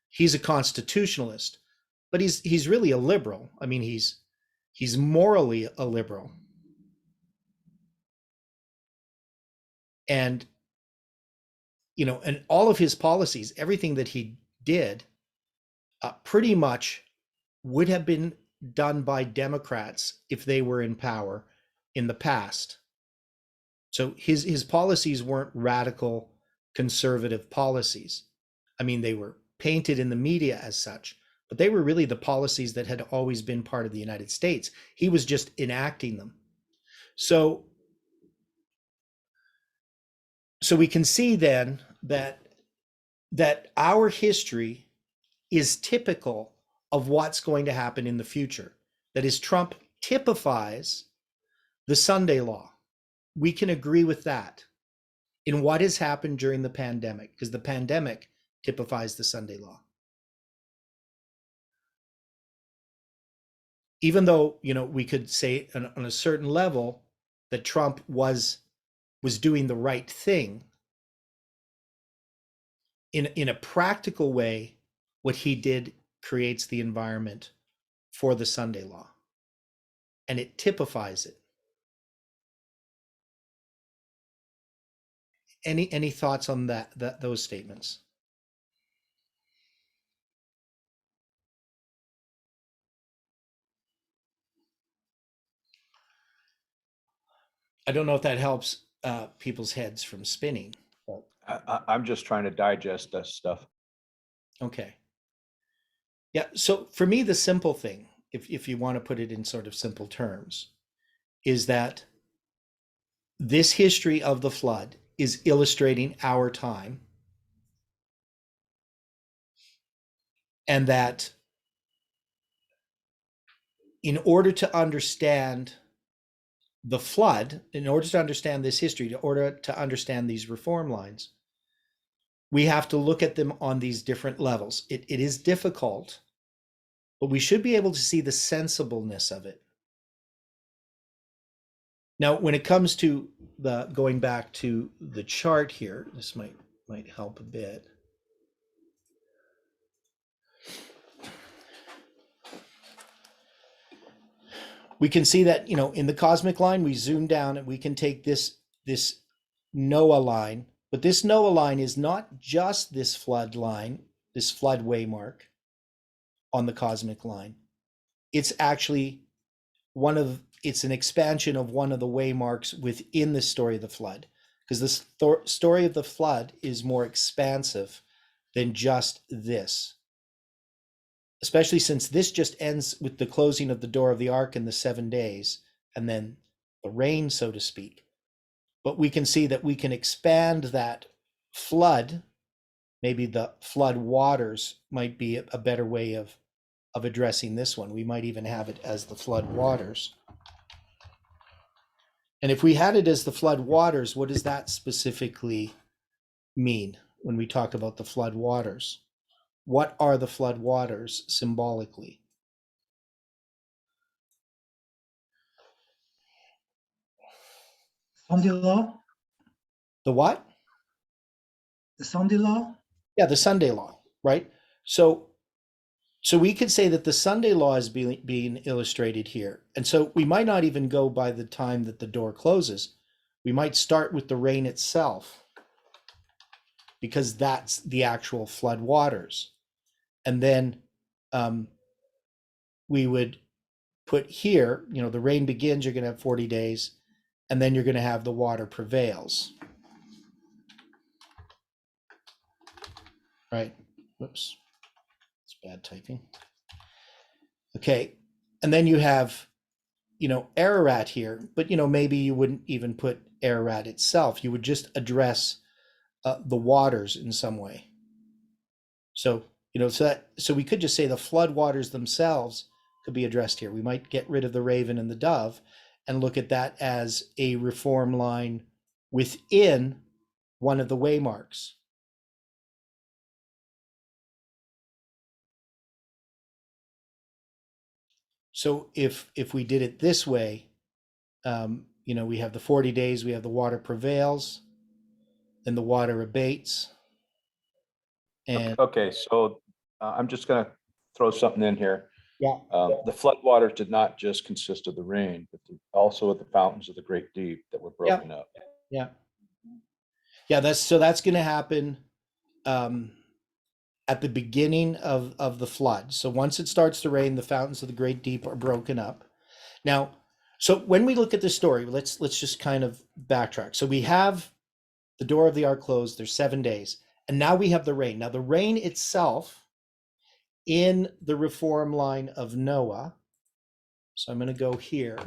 He's a constitutionalist, but he's really a liberal. I mean, he's morally a liberal. And and all of his policies, everything that he did, pretty much would have been done by Democrats if they were in power in the past. So his policies weren't radical conservative policies. I mean, they were painted in the media as such, but they were really the policies that had always been part of the United States. He was just enacting them. So we can see then that our history is typical of what's going to happen in the future. That is, Trump typifies the Sunday law. We can agree with that in what has happened during the pandemic, because the pandemic typifies the Sunday law. Even though, we could say on a certain level that Trump was doing the right thing, in a practical way, what he did creates the environment for the Sunday law, and it typifies it. Any thoughts on those statements? I don't know if that helps people's heads from spinning. But, I'm just trying to digest this stuff. okay. Yeah. So for me, the simple thing, if you want to put it in sort of simple terms, is that this history of the flood is illustrating our time, and that in order to understand the flood, in order to understand this history, in order to understand these reform lines, we have to look at them on these different levels. It is difficult, but we should be able to see the sensibleness of it. Now, when it comes to going back to the chart here, this might help a bit. We can see that, in the cosmic line, we zoom down and we can take this Noah line, but this Noah line is not just this flood line, this flood waymark on the cosmic line. It's actually it's an expansion of one of the waymarks within the story of the flood, because the story of the flood is more expansive than just this. Especially since this just ends with the closing of the door of the ark in the 7 days, and then the rain, so to speak. But we can see that we can expand that flood. Maybe the flood waters might be a better way of addressing this one. We might even have it as the flood waters. And if we had it as the flood waters, what does that specifically mean when we talk about the flood waters? What are the flood waters symbolically? Sunday law, The what? the Sunday law. Yeah, the Sunday law, right? So we could say that the Sunday law is being illustrated here. And so we might not even go by the time that the door closes. We might start with the rain itself, because that's the actual flood waters. And then we would put here, the rain begins, you're going to have 40 days, and then you're going to have the water prevails. Right? Whoops. It's bad typing. Okay. And then you have, Ararat here, but, maybe you wouldn't even put Ararat itself. You would just address the waters in some way. So, so we could just say the flood waters themselves could be addressed here. We might get rid of the raven and the dove and look at that as a reform line within one of the waymarks. So if we did it this way, we have the 40 days, we have the water prevails, then the water abates. And Okay, so I'm just gonna throw something in here. yeah, The flood waters did not just consist of the rain, but also of the fountains of the great deep that were broken up. yeah, that's going to happen. at the beginning of the flood. So once it starts to rain, the fountains of the great deep are broken up. Now, so when we look at the story, let's just kind of backtrack. So we have the door of the ark closed, there's 7 days, and now we have the rain. Now the rain itself in the reform line of Noah. So I'm going to go here.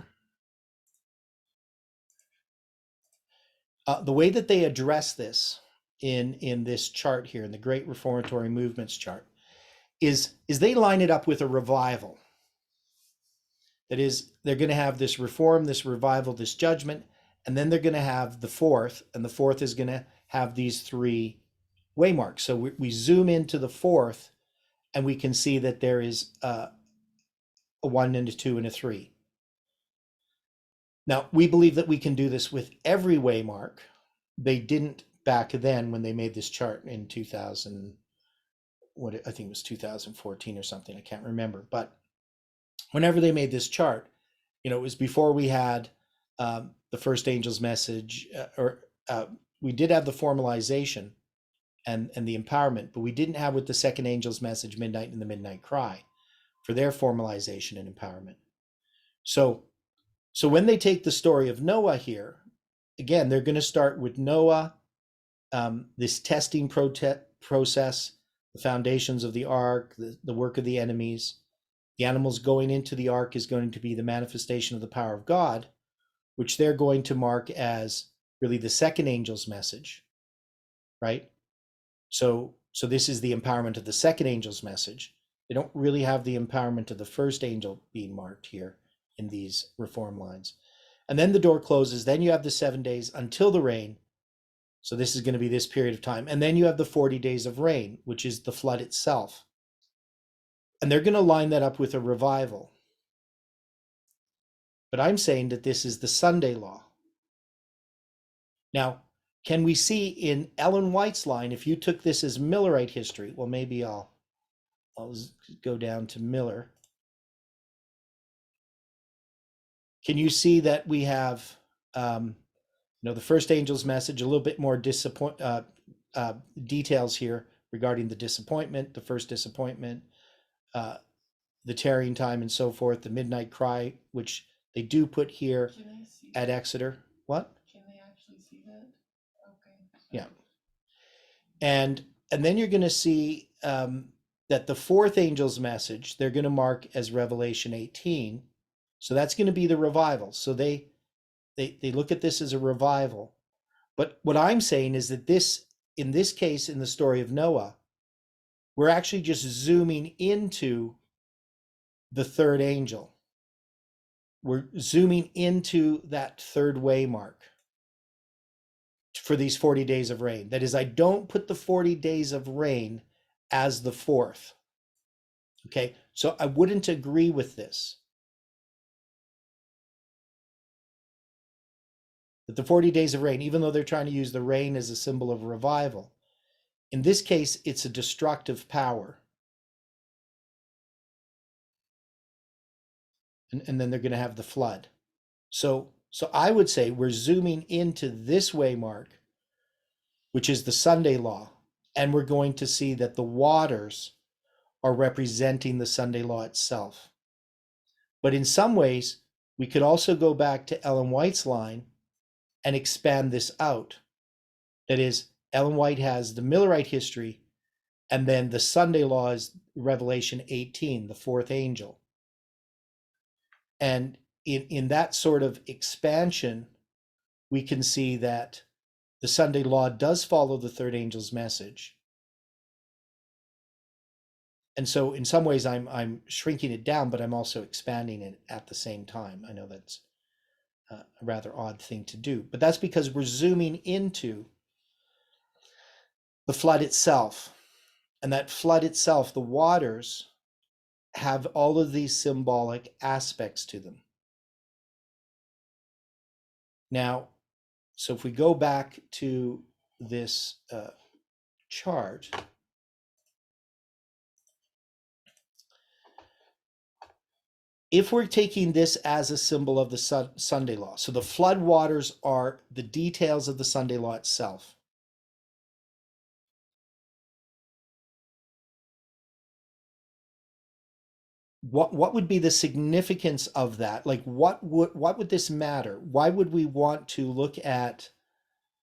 The way that they address this in this chart here, in the Great Reformatory Movements chart, is they line it up with a revival. That is, they're going to have this reform, this revival, this judgment, and then they're going to have the fourth, and the fourth is going to have these 3 waymarks. So we zoom into the fourth, and we can see that there is a 1 and a 2 and a 3. Now, we believe that we can do this with every waymark. They didn't back then when they made this chart in 2000, I think it was 2014 or something, I can't remember. But whenever they made this chart, it was before we had the first angel's message, we did have the formalization and the empowerment, but we didn't have with the second angel's message, midnight and the midnight cry, for their formalization and empowerment. So when they take the story of Noah here, again, they're going to start with Noah, this testing process, the foundations of the ark, the work of the enemies. The animals going into the ark is going to be the manifestation of the power of God, which they're going to mark as really the second angel's message, right? So this is the empowerment of the second angel's message. They don't really have the empowerment of the first angel being marked here in these reform lines. And then the door closes. Then you have the 7 days until the rain. So this is going to be this period of time. And then you have the 40 days of rain, which is the flood itself. And they're going to line that up with a revival. But I'm saying that this is the Sunday law. Now, can we see in Ellen White's line, if you took this as Millerite history, well, maybe I'll go down to Miller. Can you see that we have, the first angel's message, a little bit more details here regarding the disappointment, the first disappointment, the tarrying time and so forth, the midnight cry, which they do put here Can I see at that? Exeter. What? Can they actually see that? Okay. Yeah. And then you're going to see that the fourth angel's message, they're going to mark as Revelation 18. So that's going to be the revival. So they look at this as a revival. But what I'm saying is that in this case, in the story of Noah, we're actually just zooming into the third angel. We're zooming into that third waymark for these 40 days of rain. That is, I don't put the 40 days of rain as the fourth. Okay, so I wouldn't agree with this. That the 40 days of rain, even though they're trying to use the rain as a symbol of revival, in this case, it's a destructive power. And then they're going to have the flood. So I would say we're zooming into this waymark, which is the Sunday law, and we're going to see that the waters are representing the Sunday law itself. But in some ways, we could also go back to Ellen White's line and expand this out. That is, Ellen White has the Millerite history, and then the Sunday law is Revelation 18, the fourth angel. And in that sort of expansion, we can see that the Sunday law does follow the third angel's message. And so in some ways I'm shrinking it down, but I'm also expanding it at the same time. I know that's a rather odd thing to do, but that's because we're zooming into the flood itself. And that flood itself, the waters, have all of these symbolic aspects to them. Now, so if we go back to this chart, if we're taking this as a symbol of the Sunday law, so the flood waters are the details of the Sunday law itself. what would be the significance of that? Like what would this matter? Why would we want to look at,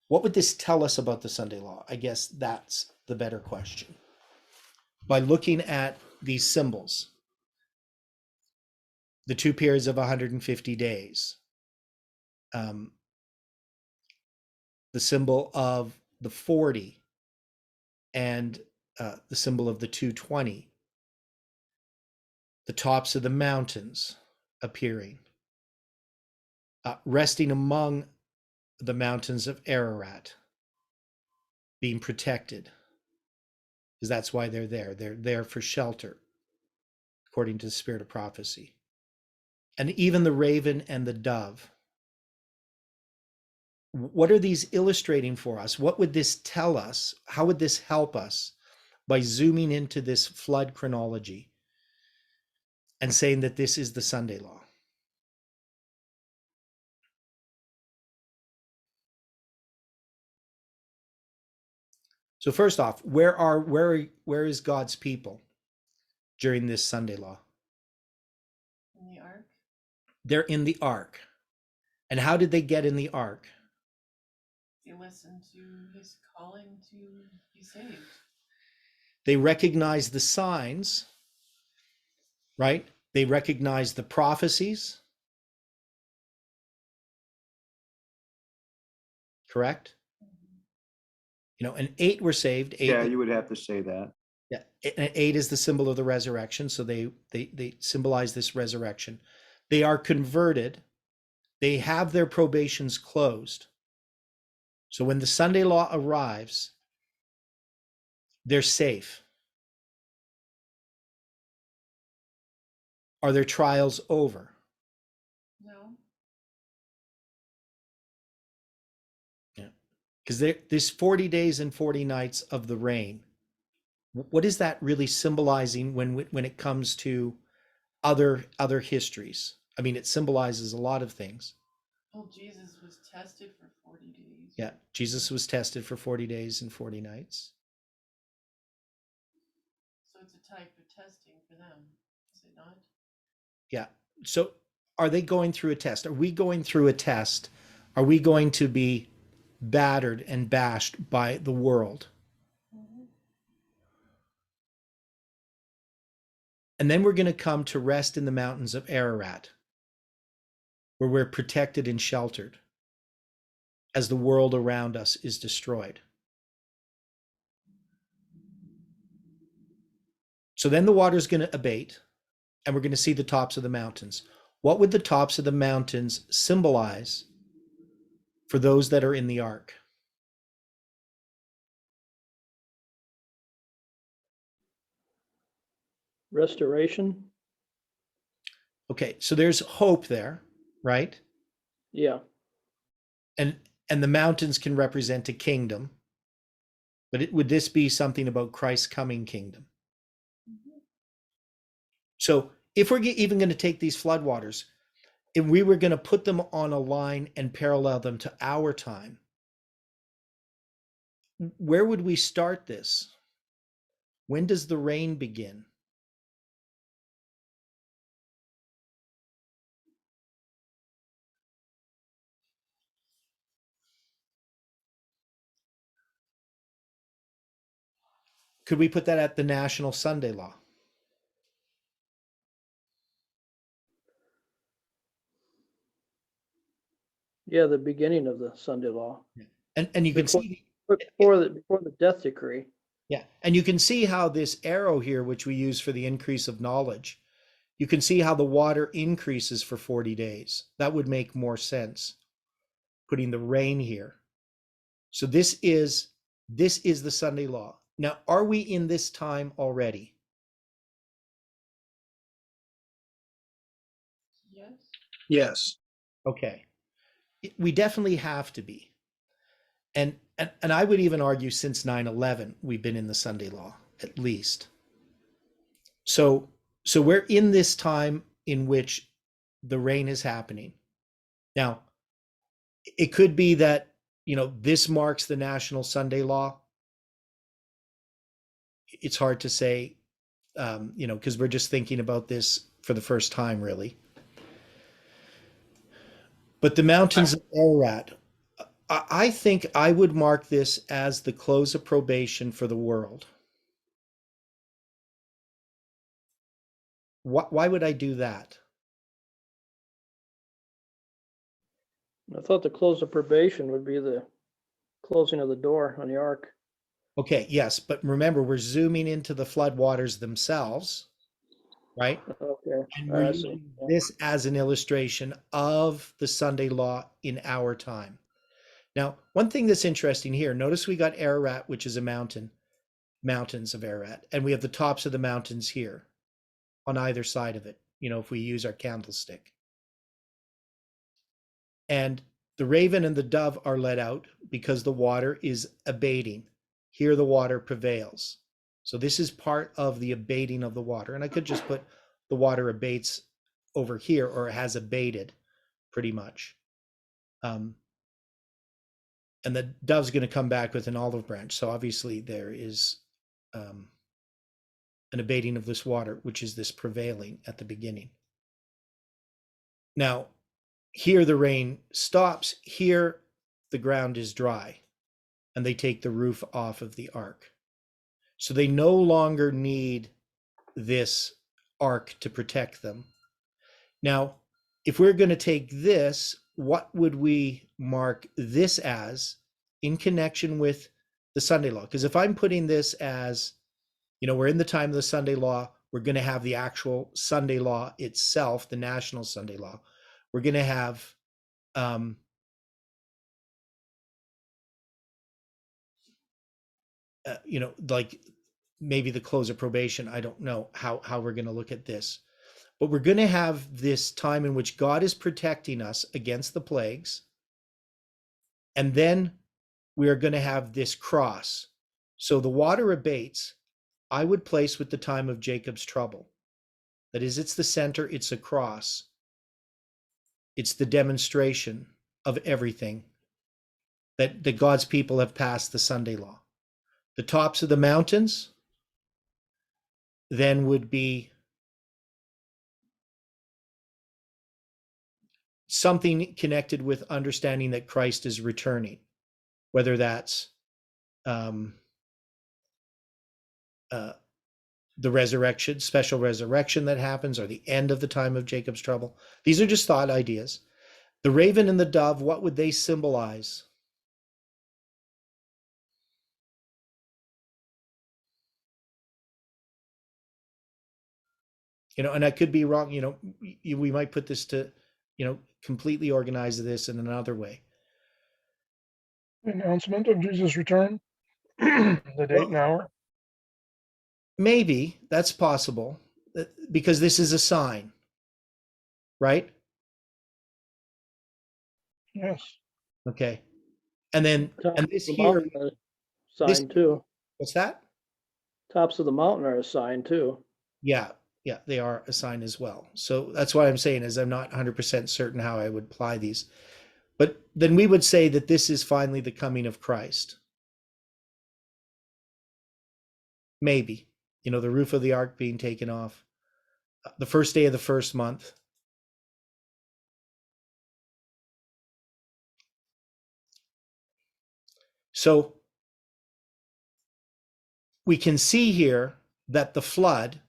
what would this tell us about the Sunday law? I guess that's the better question. By looking at these symbols, the 2 periods of 150 days, the symbol of the 40, and the symbol of the 220, the tops of the mountains appearing, resting among the mountains of Ararat, being protected, because that's why they're there. They're there for shelter, according to the spirit of prophecy. And even the raven and the dove. What are these illustrating for us? What would this tell us? How would this help us by zooming into this flood chronology and saying that this is the Sunday law? So first off, where is God's people during this Sunday law? In the ark. They're in the ark. And how did they get in the ark? They listen to his calling to be saved. They recognize the signs, right? They recognize the prophecies. Correct? You know, and 8 were saved. 8, Yeah, you would have to say that. yeah, and 8 is the symbol of the resurrection. So they symbolize this resurrection. They are converted. They have their probations closed. So when the Sunday law arrives, they're safe. Are their trials over? No. Yeah. Because there's 40 days and 40 nights of the rain. What is that really symbolizing when it comes to other histories? I mean, it symbolizes a lot of things. Well, Jesus was tested for 40 days. Yeah, Jesus was tested for 40 days and 40 nights. So it's a type of testing for them, is it not? Yeah. So are they going through a test? Are we going through a test? Are we going to be battered and bashed by the world? Mm-hmm. And then we're going to come to rest in the mountains of Ararat, where we're protected and sheltered as the world around us is destroyed. So then the water's going to abate, and we're going to see the tops of the mountains. What would the tops of the mountains symbolize for those that are in the ark? Restoration. Okay, so there's hope there, right? Yeah. And the mountains can represent a kingdom. But would this be something about Christ's coming kingdom? Mm-hmm. So if we're even going to take these floodwaters, if we were going to put them on a line and parallel them to our time, where would we start this? When does the rain begin? Could we put that at the National Sunday Law? Yeah, the beginning of the Sunday law. And you can Before- see, Before the death decree. yeah, and you can see how this arrow here, which we use for the increase of knowledge, you can see how the water increases for 40 days. That would make more sense, putting the rain here. So this is the Sunday law. Now, are we in this time already? Yes. Yes. Okay. We definitely have to be. And I would even argue since 9/11, we've been in the Sunday law, at least. So we're in this time in which the rain is happening. Now, it could be that, this marks the National Sunday law. It's hard to say, because we're just thinking about this for the first time, really. But the mountains of Ararat, I think I would mark this as the close of probation for the world. Why would I do that? I thought the close of probation would be the closing of the door on the ark. Okay, yes, but remember, we're zooming into the floodwaters themselves, right? Okay, And we're I see. using this as an illustration of the Sunday law in our time. Now, one thing that's interesting here, notice we got Ararat, which is a mountain, mountains of Ararat, and we have the tops of the mountains here on either side of it, if we use our candlestick. And the raven and the dove are let out because the water is abating. Here the water prevails. So this is part of the abating of the water. And I could just put the water abates over here, or it has abated pretty much. And the dove's going to come back with an olive branch. So obviously there is an abating of this water, which is this prevailing at the beginning. Now, here the rain stops. Here the ground is dry, and they take the roof off of the ark. So they no longer need this ark to protect them. Now, if we're going to take this, what would we mark this as in connection with the Sunday law? Because if I'm putting this as, we're in the time of the Sunday law, we're going to have the actual Sunday law itself, the national Sunday law. We're going to have like maybe the close of probation. I don't know how we're going to look at this, but we're going to have this time in which God is protecting us against the plagues. And then we are going to have this cross. So the water abates. I would place with the time of Jacob's trouble. That is, it's the center, it's a cross. It's the demonstration of everything that God's people have passed the Sunday law. The tops of the mountains then would be something connected with understanding that Christ is returning, whether that's the resurrection, special resurrection that happens, or the end of the time of Jacob's trouble. These are just thought ideas. The raven and the dove, what would they symbolize? And I could be wrong, we might put this to, completely organize this in another way. The announcement of Jesus' return, the date and hour. Maybe that's possible, because this is a sign, right? Yes. Okay. And then, Tops and of this the here, mountain are a this- sign too. what's that? Tops of the mountain are a sign too. Yeah, they are a sign as well. So that's what I'm saying is I'm not 100% certain how I would apply these. But then we would say that this is finally the coming of Christ. Maybe, the roof of the ark being taken off, the first day of the first month. So we can see here that the flood,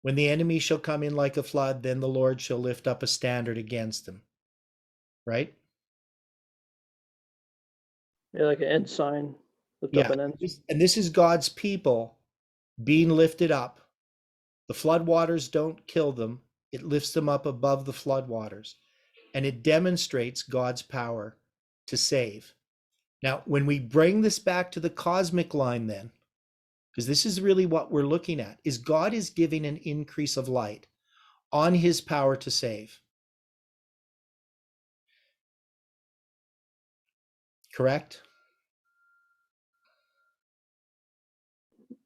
when the enemy shall come in like a flood, then the Lord shall lift up a standard against them. Right? Yeah, like an end sign. Lift up an end. And this is God's people being lifted up. The floodwaters don't kill them. It lifts them up above the floodwaters. And it demonstrates God's power to save. Now, when we bring this back to the cosmic line then, because this is really what we're looking at, is God is giving an increase of light on his power to save. Correct?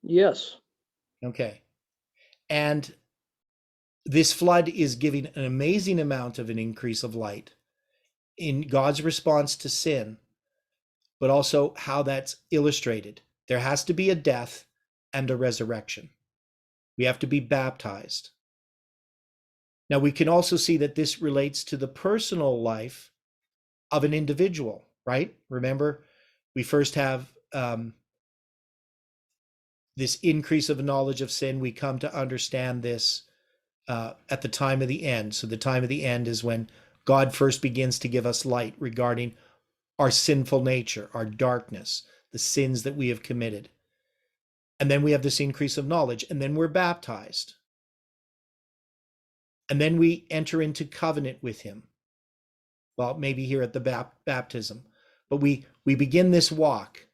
Yes. Okay. And this flood is giving an amazing amount of an increase of light in God's response to sin, but also how that's illustrated. There has to be a death and a resurrection. We have to be baptized. Now, we can also see that this relates to the personal life of an individual, right? Remember, we first have this increase of knowledge of sin. We come to understand this at the time of the end. So the time of the end is when God first begins to give us light regarding our sinful nature, our darkness, the sins that we have committed. And then we have this increase of knowledge, and then we're baptized. And then we enter into covenant with him. Well, maybe here at the baptism, but we begin this walk.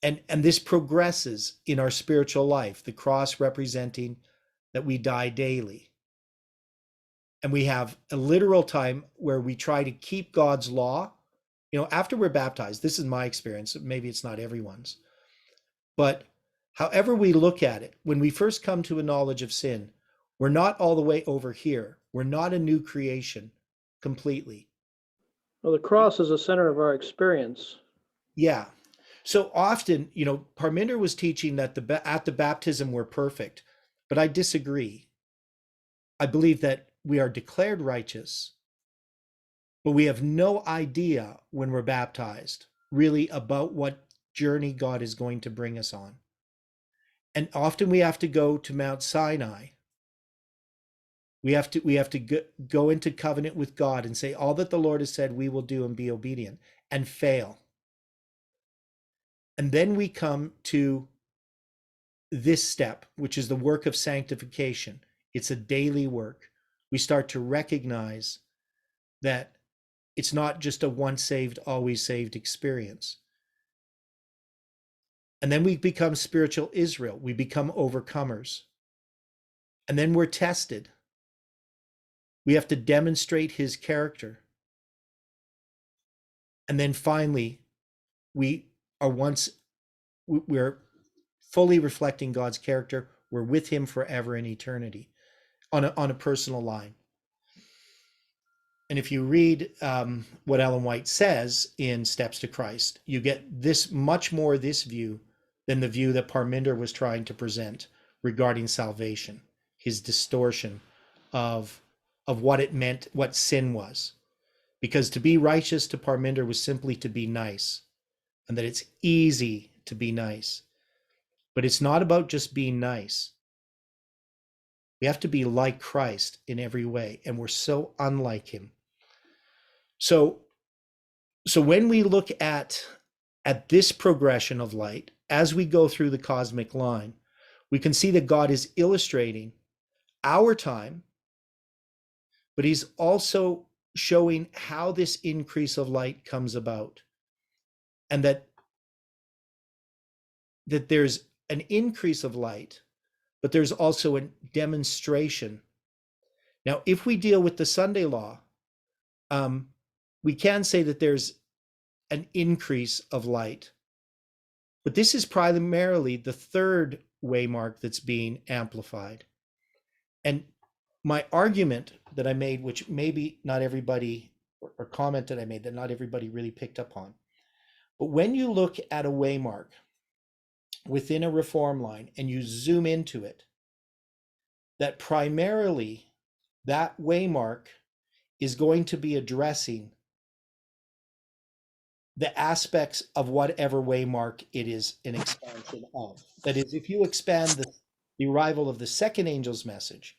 And this progresses in our spiritual life, the cross representing that we die daily. And we have a literal time where we try to keep God's law. You know, after we're baptized, this is my experience, maybe it's not everyone's, but however we look at it, when we first come to a knowledge of sin, we're not all the way over here. We're not a new creation completely. Well, the cross is the center of our experience. Yeah. So often, you know, Parminder was teaching that at the baptism we're perfect, but I disagree. I believe that we are declared righteous, but we have no idea when we're baptized really about what journey God is going to bring us on. And often we have to go to Mount Sinai. We have to go into covenant with God and say all that the Lord has said we will do and be obedient, and fail. And then we come to this step, which is the work of sanctification. It's a daily work. We start to recognize that it's not just a once saved, always saved experience. And then we become spiritual Israel. We become overcomers. And then we're tested. We have to demonstrate his character. And then finally, we're fully reflecting God's character. We're with him forever in eternity on a personal line. And if you read what Ellen White says in Steps to Christ, you get much more this view than the view that Parminder was trying to present regarding salvation, his distortion of what it meant, what sin was. Because to be righteous to Parminder was simply to be nice, and that it's easy to be nice. But it's not about just being nice. We have to be like Christ in every way, and we're so unlike him. So when we look at this progression of light, as we go through the cosmic line, we can see that God is illustrating our time, but he's also showing how this increase of light comes about, and that there's an increase of light, but there's also a demonstration. Now, if we deal with the Sunday law, we can say that there's an increase of light, but this is primarily the third waymark that's being amplified. And my argument that I made, which maybe not everybody, or comment that I made that not everybody really picked up on, but when you look at a waymark within a reform line and you zoom into it, that primarily that waymark is going to be addressing the aspects of whatever waymark it is an expansion of. That is, if you expand the arrival of the second angel's message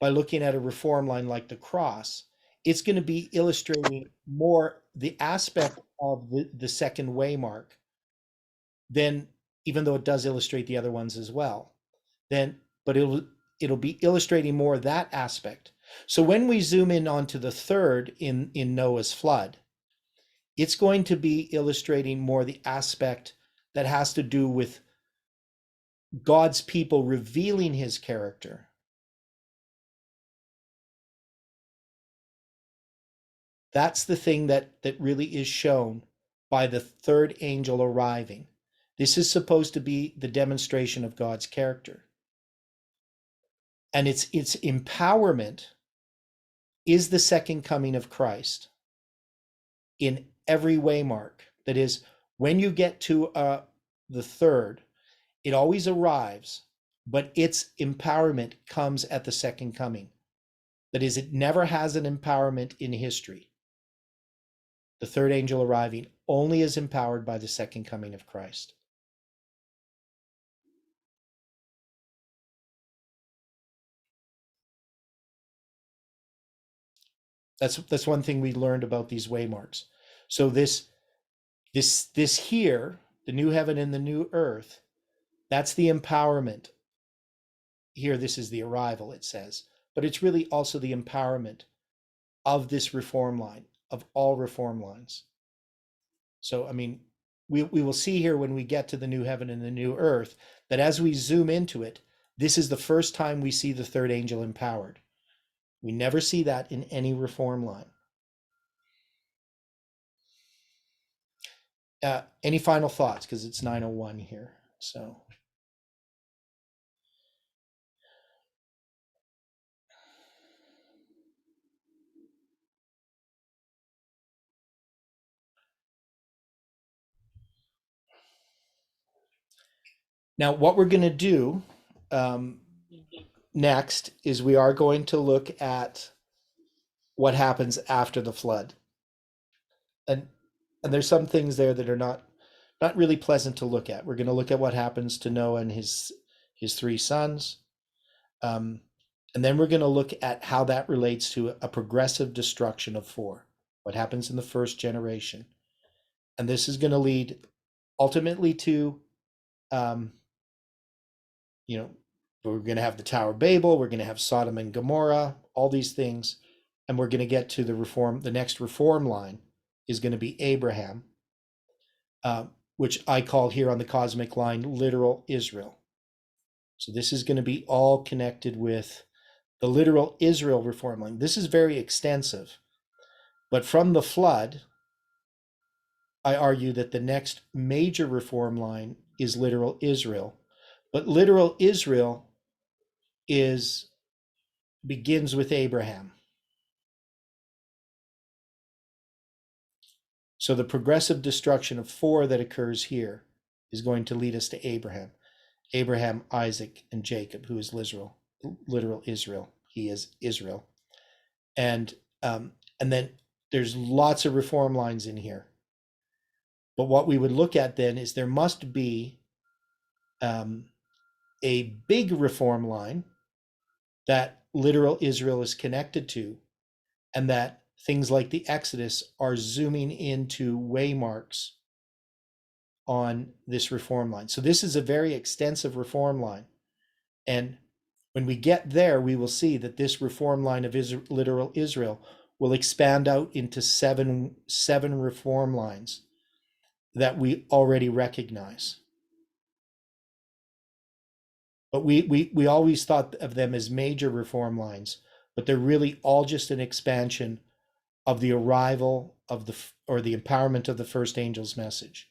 by looking at a reform line like the cross, it's going to be illustrating more the aspect of the second waymark than, even though it does illustrate the other ones as well, but it'll be illustrating more that aspect. So when we zoom in onto the third in Noah's flood, it's going to be illustrating more the aspect that has to do with God's people revealing his character. That's the thing that really is shown by the third angel arriving. This is supposed to be the demonstration of God's character. And its empowerment is the second coming of Christ in every waymark. That is, when you get to the third, it always arrives, but its empowerment comes at the second coming. That is, it never has an empowerment in history. The third angel arriving only is empowered by the second coming of Christ. That's one thing we learned about these waymarks. So this here, the new heaven and the new earth, that's the empowerment. Here, this is the arrival, it says, but it's really also the empowerment of this reform line, of all reform lines. So, I mean, we will see here when we get to the new heaven and the new earth, that as we zoom into it, this is the first time we see the third angel empowered. We never see that in any reform line. Any final thoughts? Because it's 9:01 here. So. Now, what we're going to do next is we are going to look at what happens after the flood. And there's some things there that are not really pleasant to look at. We're going to look at what happens to Noah and his three sons. And then we're going to look at how that relates to a progressive destruction of four, what happens in the first generation. And this is going to lead ultimately to, we're going to have the Tower of Babel, we're going to have Sodom and Gomorrah, all these things. And we're going to get to the next reform line is going to be Abraham, which I call here on the cosmic line, literal Israel. So this is going to be all connected with the literal Israel reform line. This is very extensive, but from the flood, I argue that the next major reform line is literal Israel, but literal Israel begins with Abraham. So the progressive destruction of four that occurs here is going to lead us to Abraham, Isaac, and Jacob, who is literal Israel. He is Israel. And then there's lots of reform lines in here. But what we would look at then is there must be a big reform line that literal Israel is connected to, and that things like the Exodus are zooming into waymarks on this reform line. So this is a very extensive reform line. And when we get there, we will see that this reform line of literal Israel will expand out into seven reform lines that we already recognize. But we always thought of them as major reform lines, but they're really all just an expansion of the arrival of the empowerment of the first angel's message.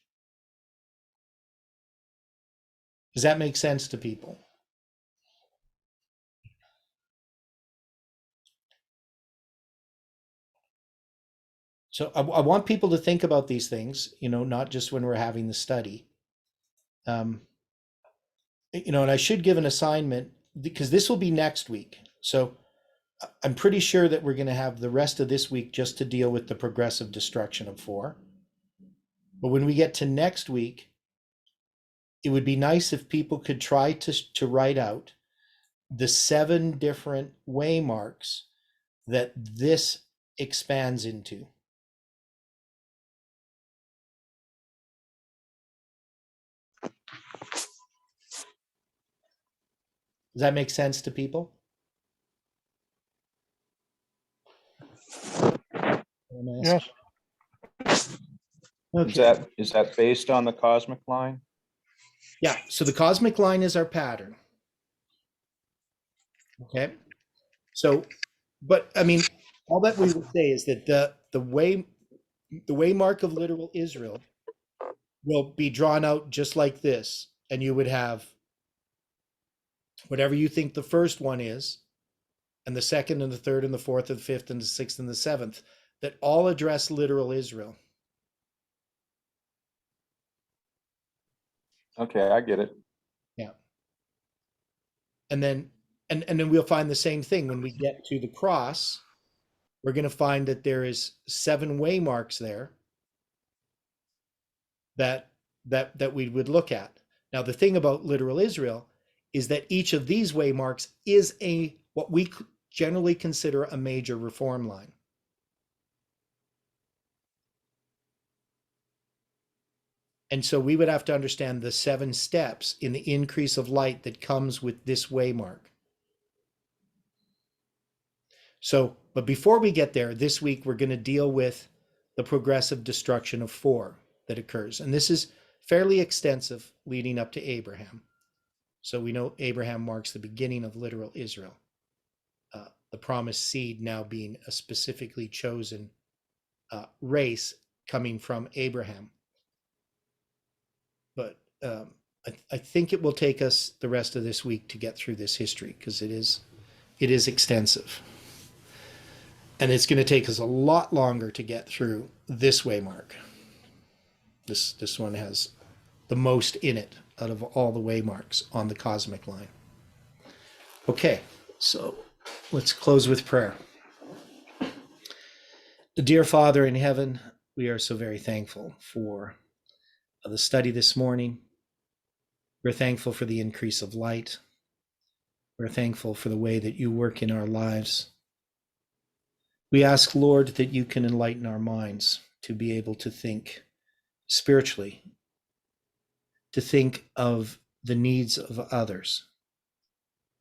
Does that make sense to people? So I want people to think about these things, not just when we're having the study. And I should give an assignment because this will be next week. So I'm pretty sure that we're going to have the rest of this week just to deal with the progressive destruction of four. But when we get to next week, it would be nice if people could try to write out the 7 different waymarks that this expands into. Does that make sense to people? Yes. Okay. Is that based on the cosmic line? Yeah, so the cosmic line is our pattern. Okay. So, but I mean, all that we would say is that the waymark of literal Israel will be drawn out just like this, and you would have whatever you think the first one is, and the second and the third and the fourth and the fifth and the sixth and the seventh, that all address literal Israel. Okay, I get it. Yeah. And then we'll find the same thing when we get to the cross. We're going to find that there is 7 waymarks there that we would look at. Now, the thing about literal Israel is that each of these waymarks is what we generally consider a major reform line. And so we would have to understand the 7 steps in the increase of light that comes with this waymark. So, but before we get there, this week we're going to deal with the progressive destruction of 4 that occurs. And this is fairly extensive leading up to Abraham. So we know Abraham marks the beginning of literal Israel. The promised seed now being a specifically chosen race coming from Abraham. But I think it will take us the rest of this week to get through this history, because it is extensive. And it's going to take us a lot longer to get through this waymark. This one has the most in it out of all the waymarks on the cosmic line. Okay, so let's close with prayer. Dear Father in heaven, we are so very thankful for the study this morning. We're thankful for the increase of light. We're thankful for the way that you work in our lives. We ask, Lord, that you can enlighten our minds to be able to think spiritually, to think of the needs of others,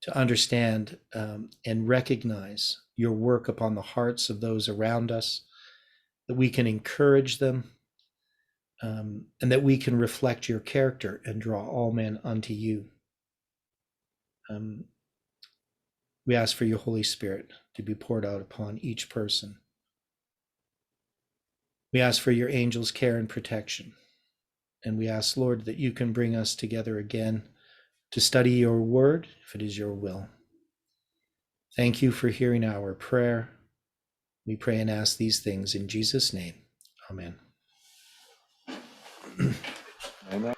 to understand and recognize your work upon the hearts of those around us, that we can encourage them, and that we can reflect your character and draw all men unto you. We ask for your Holy Spirit to be poured out upon each person. We ask for your angels' care and protection. And we ask, Lord, that you can bring us together again to study your word, if it is your will. Thank you for hearing our prayer. We pray and ask these things in Jesus' name. Amen. Amen.